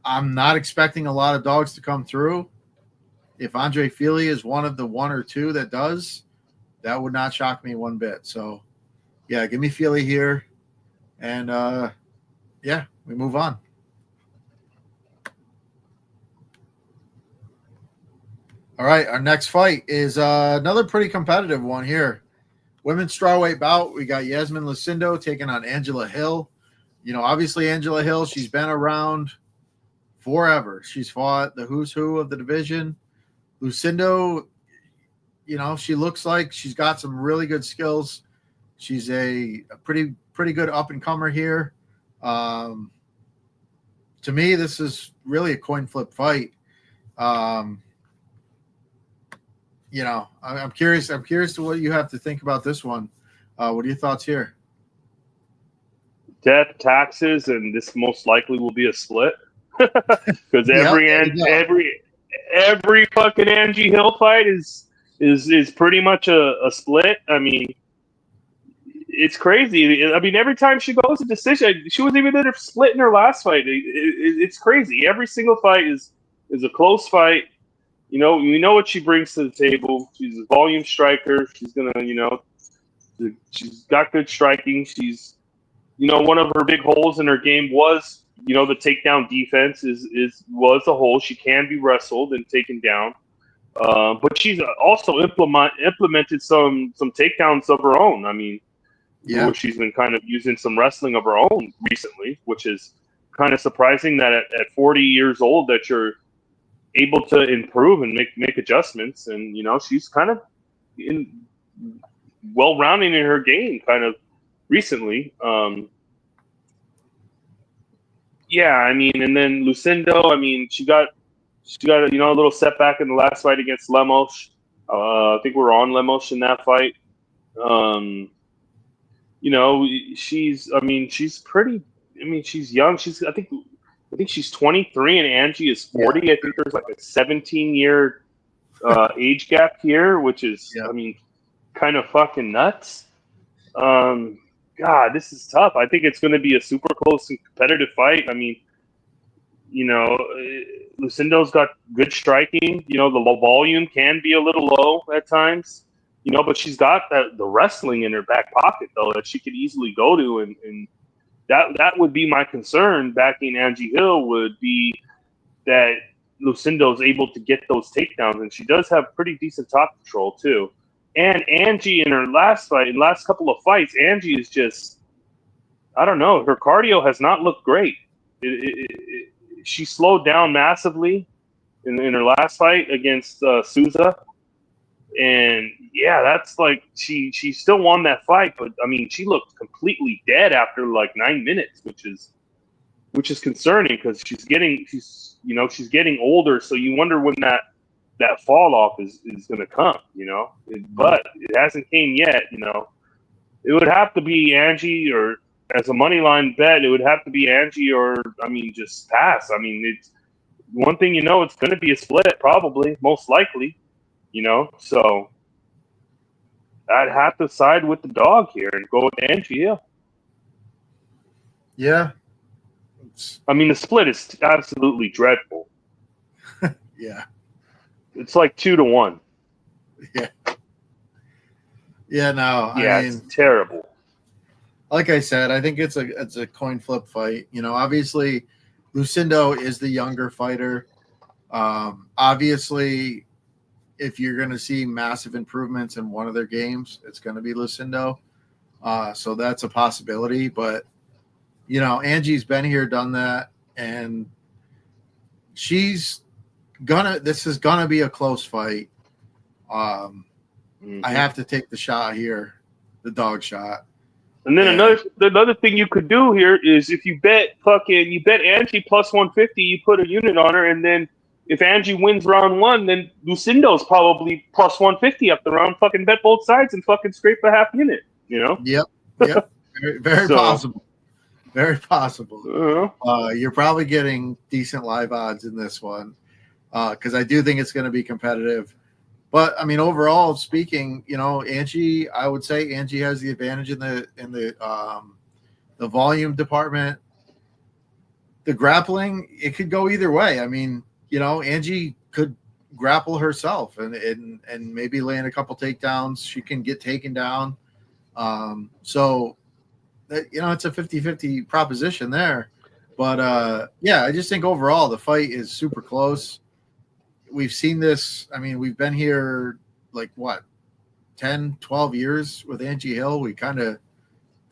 S1: I'm not expecting a lot of dogs to come through. If Andre Feely is one of the one or two that does, that would not shock me one bit. So, yeah, give me Feely here. And, we move on. All right, our next fight is another pretty competitive one here. Women's strawweight bout. We got Yasmin Lucindo taking on Angela Hill. Obviously Angela Hill, she's been around forever. She's fought the who's who of the division. Lucindo, she looks like she's got some really good skills. She's a pretty good up-and-comer here. To me, this is really a coin flip fight. I'm curious to what you have to think about this one. What are your thoughts here?
S2: Death, taxes, and this most likely will be a split. Because every fucking Angie Hill fight is pretty much a split. I mean, it's crazy. I mean, every time she goes to decision, she was even in a split in her last fight. It's crazy. Every single fight is a close fight. We know what she brings to the table. She's a volume striker. She's gonna, she's got good striking. She's, one of her big holes in her game was, the takedown defense was a hole. She can be wrestled and taken down, but she's also implemented some takedowns of her own. I mean, where she's been kind of using some wrestling of her own recently, which is kind of surprising that at 40 years old that you're able to improve and make adjustments. And, she's kind of well-rounded in her game kind of recently. I mean, and then Lucindo, I mean, she got a little setback in the last fight against Lemos. I think we were on Lemos in that fight. She's pretty. I mean, she's young. I think she's 23 and Angie is 40. Yeah. I think there's like a 17-year age gap here, which is, I mean, kind of fucking nuts. God, this is tough. I think it's going to be a super close and competitive fight. I mean, Lucindo's got good striking. The volume can be a little low at times, but she's got the wrestling in her back pocket, though, that she could easily go to. And that would be my concern backing Angie Hill, would be that Lucindo's able to get those takedowns. And she does have pretty decent top control, too. And Angie, in her last couple of fights, Angie is just, I don't know, her cardio has not looked great. She slowed down massively in her last fight against Souza. And, that's like, she still won that fight, but, I mean, she looked completely dead after, like, 9 minutes, which is concerning because she's getting older, so you wonder when that fall off is going to come, but it hasn't came yet. It would have to be Angie, or as a money line bet, it would have to be Angie, or just pass. I mean, it's one thing, it's going to be a split, probably, most likely, so I'd have to side with the dog here and go with Angie Hill.
S1: Yeah,
S2: I mean, the split is absolutely dreadful.
S1: Yeah.
S2: It's like 2-1.
S1: Yeah. Yeah, no.
S2: Yeah,
S1: I mean,
S2: it's terrible.
S1: like I said, I think it's a coin flip fight. You know, obviously Lucindo is the younger fighter. Obviously, if you're going to see massive improvements in one of their games, it's going to be Lucindo. So that's a possibility. But, you know, Angie's been here, done that, and this is going to be a close fight. I have to take the shot here, the dog shot.
S2: And then another thing you could do here is if you bet Angie plus 150, you put a unit on her, and then if Angie wins round 1, then Lucindo's probably plus 150 up the round. Fucking bet both sides and fucking scrape a half unit. You know?
S1: Yep. Very possible. Very possible. You're probably getting decent live odds in this one because I do think it's going to be competitive. But I mean, overall speaking, you know, I would say Angie has the advantage in the volume department. The grappling, it could go either way. I mean, you know, Angie could grapple herself and maybe land a couple takedowns. She can get taken down. So that, you know, it's a 50-50 proposition there. But yeah, I just think overall the fight is super close. We've seen this. I mean, we've been here like what, 10, 12 years with Angie Hill. The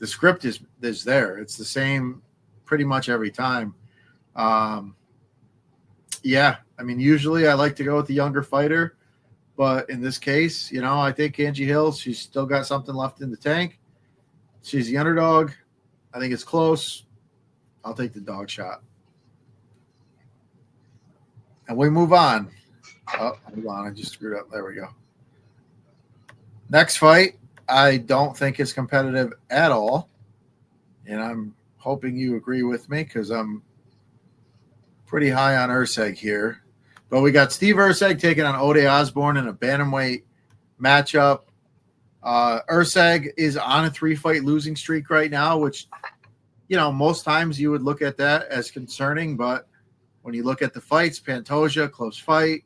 S1: script is there. It's the same pretty much every time. Yeah, I mean, usually I like to go with the younger fighter, but in this case, you know, I think Angie Hill, she's still got something left in the tank. She's the underdog. I think it's close. I'll take the dog shot. And we move on. Oh, hold on. I just screwed up. There we go. Next fight, I don't think is competitive at all. And I'm hoping you agree with me because I'm pretty high on Erceg here. But we got Steve Erceg taking on Ode Osborne in a bantamweight matchup. Erceg is on a 3-fight losing streak right now, which, you know, most times you would look at that as concerning. But when you look at the fights, Pantoja, close fight.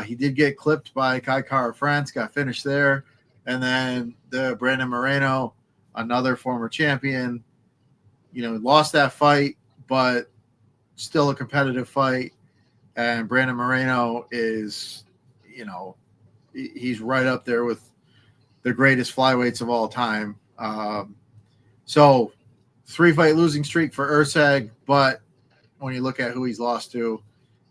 S1: He did get clipped by Kai Kara France, got finished there. And then the Brandon Moreno, another former champion, you know, lost that fight, but still a competitive fight. And Brandon Moreno is, you know, he's right up there with the greatest flyweights of all time. So 3-fight losing streak for Erceg, but when you look at who he's lost to,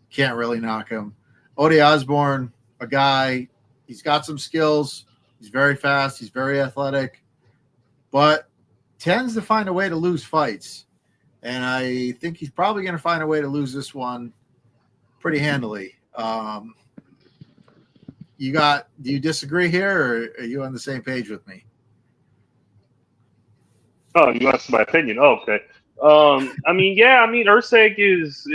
S1: can't really knock him. Ode Osborne, a guy, he's got some skills. He's very fast. He's very athletic, but tends to find a way to lose fights. And I think he's probably going to find a way to lose this one pretty handily. Do you disagree here, or are you on the same page with me?
S2: Oh, you asked my opinion. Oh, okay. I mean, yeah, I mean, Erceg is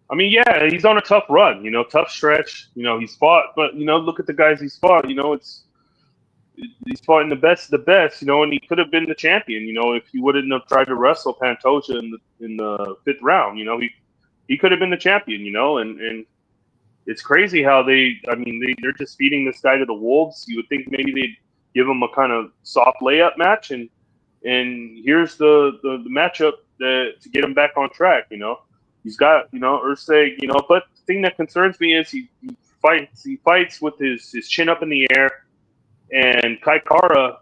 S2: I mean, yeah, he's on a tough run, you know, tough stretch. You know, he's fought, but, you know, look at the guys he's fought. You know, he's fought in the best of the best, you know, and he could have been the champion, you know, if he wouldn't have tried to wrestle Pantoja in the 5th round. You know, he could have been the champion, you know, and it's crazy how they're just feeding this guy to the wolves. You would think maybe they'd give him a kind of soft layup match, and here's the matchup to get him back on track, you know. He's got, you know, Erceg, you know, but the thing that concerns me is he fights with his chin up in the air, and Kai Kara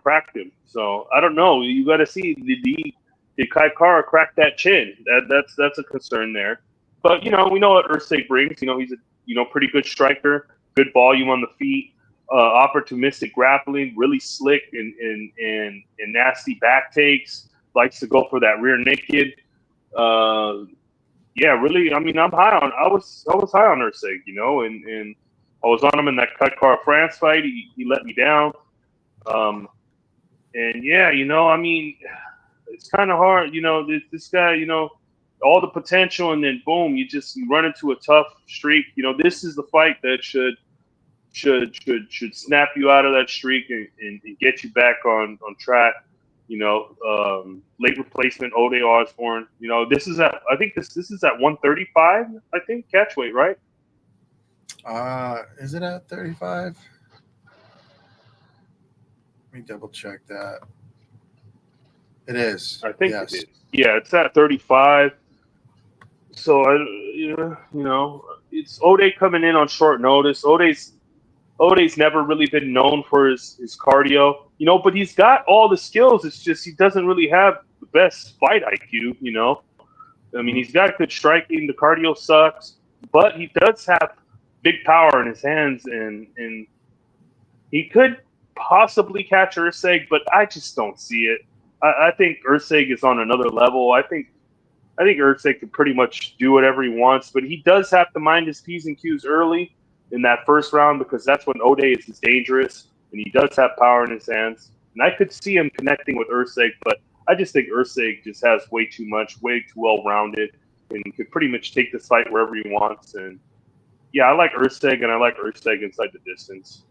S2: cracked him. So I don't know. You got to see, did Kai Kara crack that chin? That's a concern there. But, you know, we know what Erceg brings. You know, he's a pretty good striker, good volume on the feet, opportunistic grappling, really slick and nasty back takes. Likes to go for that rear naked. Yeah, really. I mean, I was high on Erceg, you know, and I was on him in that Kai Kara France fight. He let me down. And yeah, you know, I mean, it's kind of hard, you know, this guy, you know, all the potential, and then boom, you run into a tough streak. You know, this is the fight that should snap you out of that streak and get you back on track. Late replacement Ode Osborne. This is at this is at 135. I think catch weight, right?
S1: Is it at 35? Let me double check that. It is.
S2: I think
S1: yes.
S2: it is. Yeah, it's at 35. So it's Ode coming in on short notice. Ode's never really been known for his cardio, but he's got all the skills. It's just he doesn't really have the best fight IQ, I mean, he's got good striking. The cardio sucks, but he does have big power in his hands, and he could possibly catch Urseg, but I just don't see it. I think Urseg is on another level. I think Urseg can pretty much do whatever he wants, but he does have to mind his P's and Q's early in that first round because that's when Ode is dangerous, and he does have power in his hands. And I could see him connecting with Urseg, but I just think Urseg just has way too well-rounded, and could pretty much take this fight wherever he wants. And yeah, I like Urseg, and I like Urseg inside the distance.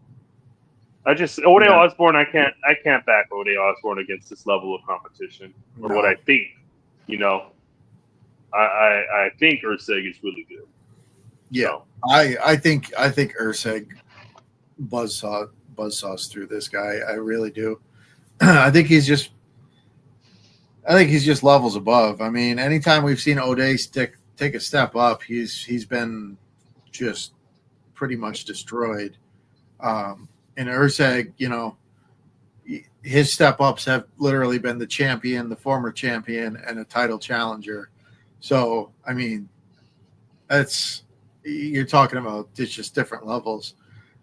S2: Ode Osborne, I can't back Ode Osborne against this level of competition, or what I think. I think Urseg is really good.
S1: Yeah, so. I think Urseg buzzsaws through this guy. I really do. I think he's just levels above. I mean, anytime we've seen Ode take a step up, he's been just pretty much destroyed. And Urseg, his step ups have literally been the champion, the former champion, and a title challenger. So, I mean, you're talking about it's just different levels.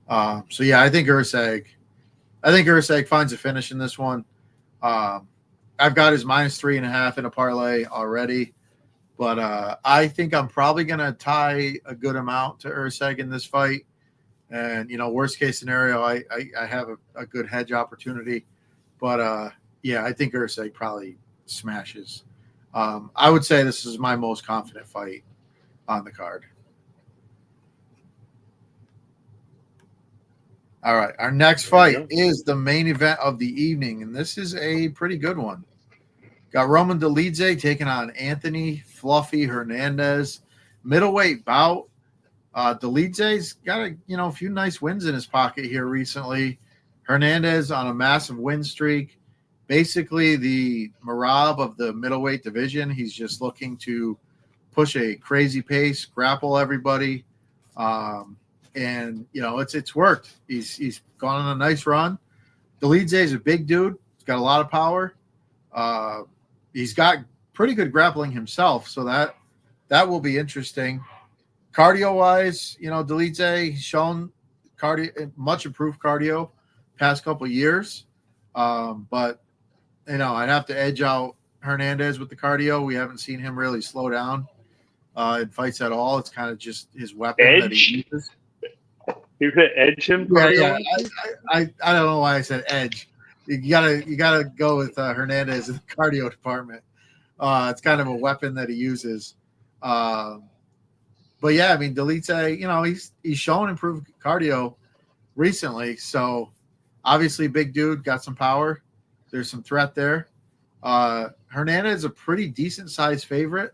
S1: So yeah, I think Urseg finds a finish in this one. I've got his -3.5 in a parlay already, but I think I'm probably going to tie a good amount to Urseg in this fight. And, worst case scenario, I have a good hedge opportunity. But, yeah, I think Urseg probably smashes. I would say this is my most confident fight on the card. All right, our next fight is the main event of the evening, and this is a pretty good one. Got Roman Dolidze taking on Anthony Fluffy Hernandez. Middleweight bout. Dolidze's got a few nice wins in his pocket here recently. Hernandez on a massive win streak. Basically the Marab of the middleweight division. He's just looking to push a crazy pace, grapple everybody. And it's worked. He's gone on a nice run. Dolidze is a big dude. He's got a lot of power. He's got pretty good grappling himself, so that will be interesting. Cardio wise, Dolidze he's shown much improved cardio past couple of years. But I'd have to edge out Hernandez with the cardio. We haven't seen him really slow down in fights at all. It's kind of just his weapon that he uses.
S2: You're gonna edge him?
S1: Yeah. I don't know why I said edge. You gotta go with Hernandez in the cardio department. It's kind of a weapon that he uses. But yeah, I mean Dolidze, he's shown improved cardio recently. So obviously big dude, got some power. There's some threat there. Hernandez is a pretty decent sized favorite,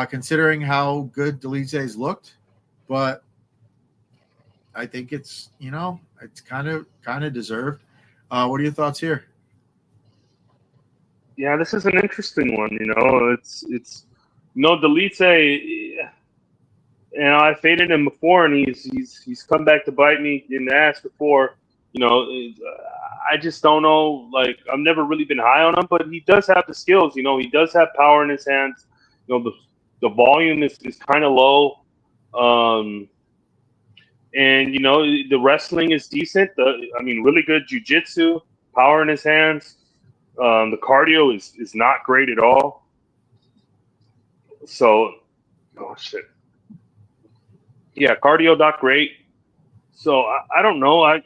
S1: considering how good Dolidze's looked. But I think it's kind of deserved. What are your thoughts here?
S2: Yeah, this is an interesting one. It's Dolidze. I faded him before, and he's come back to bite me in the ass before. I just don't know. Like, I've never really been high on him, but he does have the skills. He does have power in his hands. The volume is kind of low. And the wrestling is decent. Really good jiu-jitsu, power in his hands. The cardio is not great at all. So, oh shit. Yeah, cardio not great. So I don't know.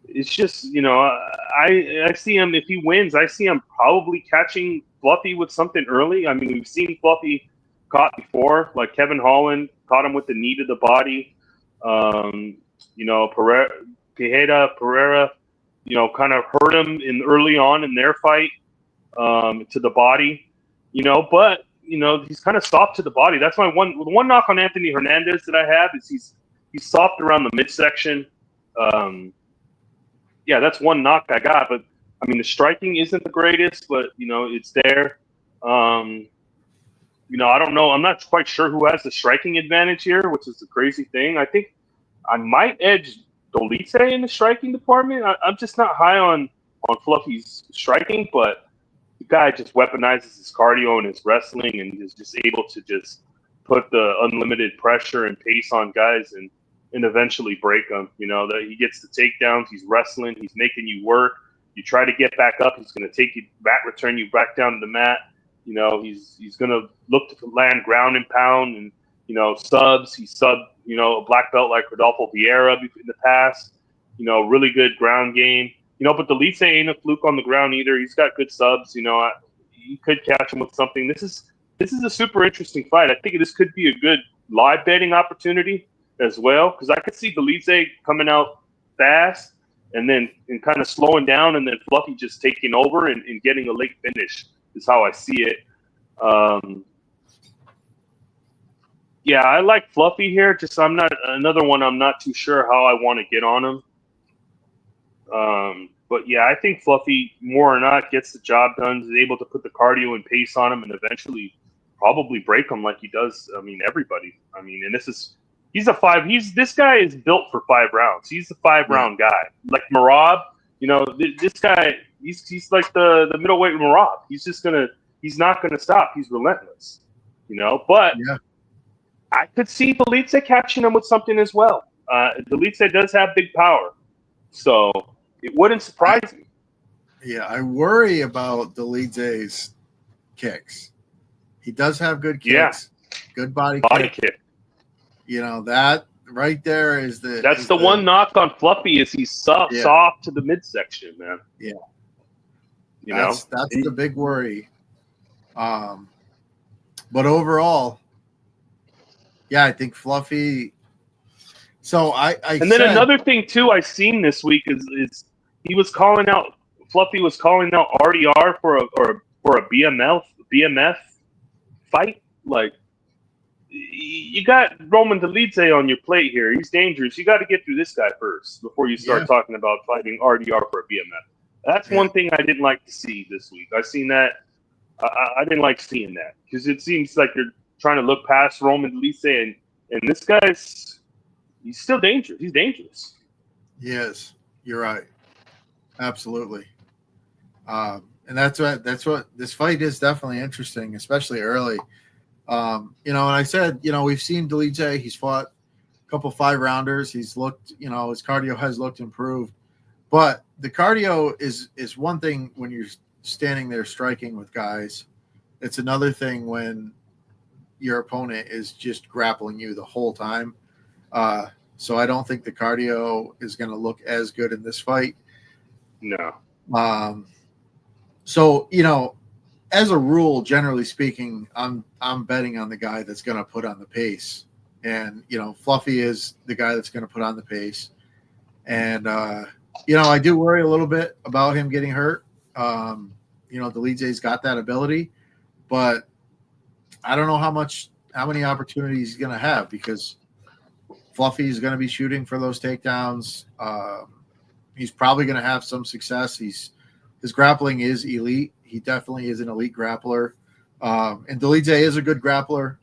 S2: It's just I see him, if he wins, I see him probably catching Fluffy with something early. I mean, we've seen Fluffy caught before, like Kevin Holland caught him with the knee to the body. Pereira, kind of hurt him early on in their fight to the body, but he's kind of soft to the body. That's my one knock on Anthony Hernandez that I have is he's soft around the midsection. Yeah, that's one knock I got. But I mean, the striking isn't the greatest, but it's there. I don't know. I'm not quite sure who has the striking advantage here, which is the crazy thing. I think I might edge Dolidze in the striking department. I'm just not high on Fluffy's striking, but the guy just weaponizes his cardio and his wrestling and is just able to just put the unlimited pressure and pace on guys and eventually break them. That he gets the takedowns, he's wrestling, he's making you work. You try to get back up, he's going to take you back, return you back down to the mat. He's going to look to land ground and pound and, subs. He subbed, a black belt like Rodolfo Vieira in the past, really good ground game. But Dolidze ain't a fluke on the ground either. He's got good subs. You could catch him with something. This is a super interesting fight. I think this could be a good live betting opportunity as well, because I could see Dolidze coming out fast and kind of slowing down, and then Fluffy just taking over and getting a late finish is how I see it. Yeah, I like Fluffy here. Just I'm not too sure how I want to get on him. But yeah, I think Fluffy, more or not, gets the job done. Is able to put the cardio and pace on him, and eventually probably break him like he does. I mean, everybody. I mean, and this guy is built for 5 rounds. He's a 5-round guy, like Marab. This guy, he's like the middleweight Marab. He's not gonna stop. He's relentless. But
S1: yeah.
S2: I could see Dolidze catching him with something as well. Dolidze does have big power, so it wouldn't surprise me.
S1: Yeah, I worry about Dolidze's kicks. He does have good kicks, good body kick. That right there is
S2: that's the one knock on Fluffy is he's soft to the midsection, man.
S1: Yeah, that's the big worry. But overall, yeah, I think Fluffy. So
S2: another thing too I seen this week is he was calling out Fluffy was calling out RDR for a BMF fight. Like, you got Roman Dolidze on your plate here. He's dangerous. You got to get through this guy first before you start talking about fighting RDR for a BMF. That's one thing I didn't like to see this week. I seen that. I didn't like seeing that because it seems like you're trying to look past Roman Dolidze and this guy's he's still dangerous. He's dangerous. Yes,
S1: you're right. Absolutely. And that's what this fight is definitely interesting, especially early. And I said, we've seen Dolidze. He's fought a couple 5-rounders. He's looked, his cardio has looked improved. But the cardio is one thing when you're standing there striking with guys. It's another thing when your opponent is just grappling you the whole time. So I don't think the cardio is going to look as good in this fight.
S2: No.
S1: So, as a rule, generally speaking, I'm betting on the guy that's going to put on the pace. And, Fluffy is the guy that's going to put on the pace. And, I do worry a little bit about him getting hurt. Dolidze's got that ability, but I don't know how many opportunities he's going to have because Fluffy is going to be shooting for those takedowns. He's probably going to have some success. His grappling is elite. He definitely is an elite grappler. And Dolidze is a good grappler,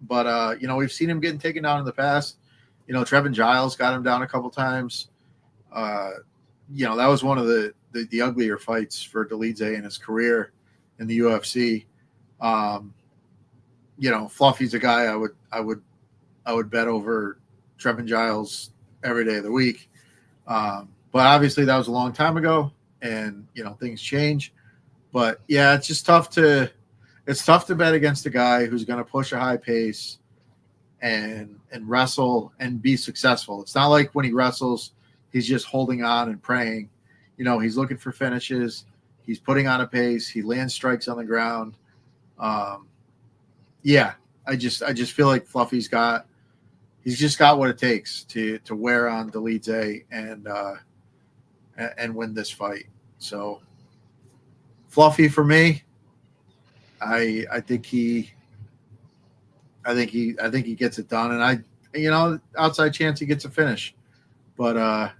S1: but we've seen him getting taken down in the past. Trevin Giles got him down a couple times. That was one of the uglier fights for Dolidze in his career in the UFC. Fluffy's a guy I would bet over Trevin Giles every day of the week. But obviously that was a long time ago and things change. But yeah, it's just tough to bet against a guy who's going to push a high pace and wrestle and be successful. It's not like when he wrestles, he's just holding on and praying. He's looking for finishes. He's putting on a pace. He lands strikes on the ground. I just feel like Fluffy's just got what it takes to wear on Dolidze and and win this fight. So Fluffy for me. I think he gets it done, and outside chance he gets a finish. But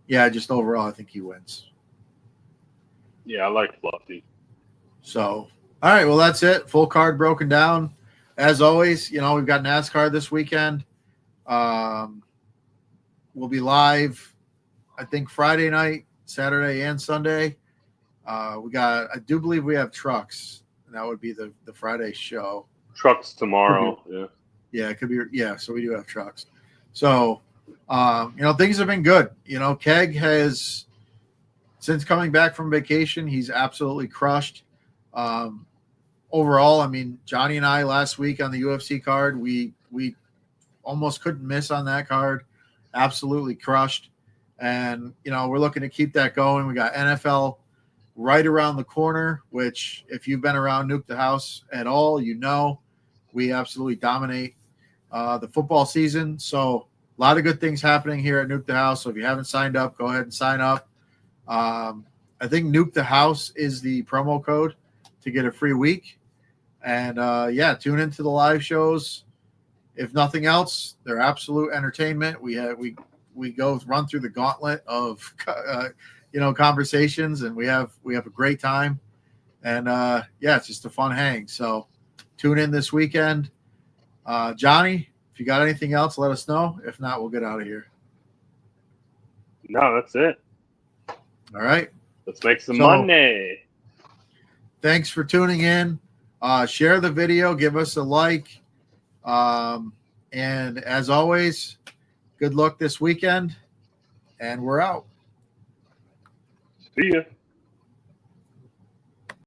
S1: yeah, just overall I think he wins.
S2: Yeah, I like Fluffy.
S1: So all right, well that's it. Full card broken down. As always, we've got NASCAR this weekend. We'll be live, I think Friday night, Saturday, and Sunday. I do believe we have trucks, and that would be the Friday show.
S2: Trucks tomorrow.
S1: Yeah, it could be. Yeah, so we do have trucks. So, things have been good. Keg has, since coming back from vacation, he's absolutely crushed. Overall, I mean, Johnny and I last week on the UFC card, we almost couldn't miss on that card. Absolutely crushed. And, we're looking to keep that going. We got NFL right around the corner, which if you've been around Nuke the House at all, we absolutely dominate the football season. So a lot of good things happening here at Nuke the House. So if you haven't signed up, go ahead and sign up. I think Nuke the House is the promo code to get a free week. And tune into the live shows. If nothing else, they're absolute entertainment. We go run through the gauntlet of conversations, and we have a great time. And it's just a fun hang. So tune in this weekend. Johnny, if you got anything else, let us know. If not, we'll get out of here.
S2: No, that's it.
S1: All right.
S2: Let's make some money.
S1: Thanks for tuning in. Share the video. Give us a like. And as always, good luck this weekend. And we're out.
S2: See ya.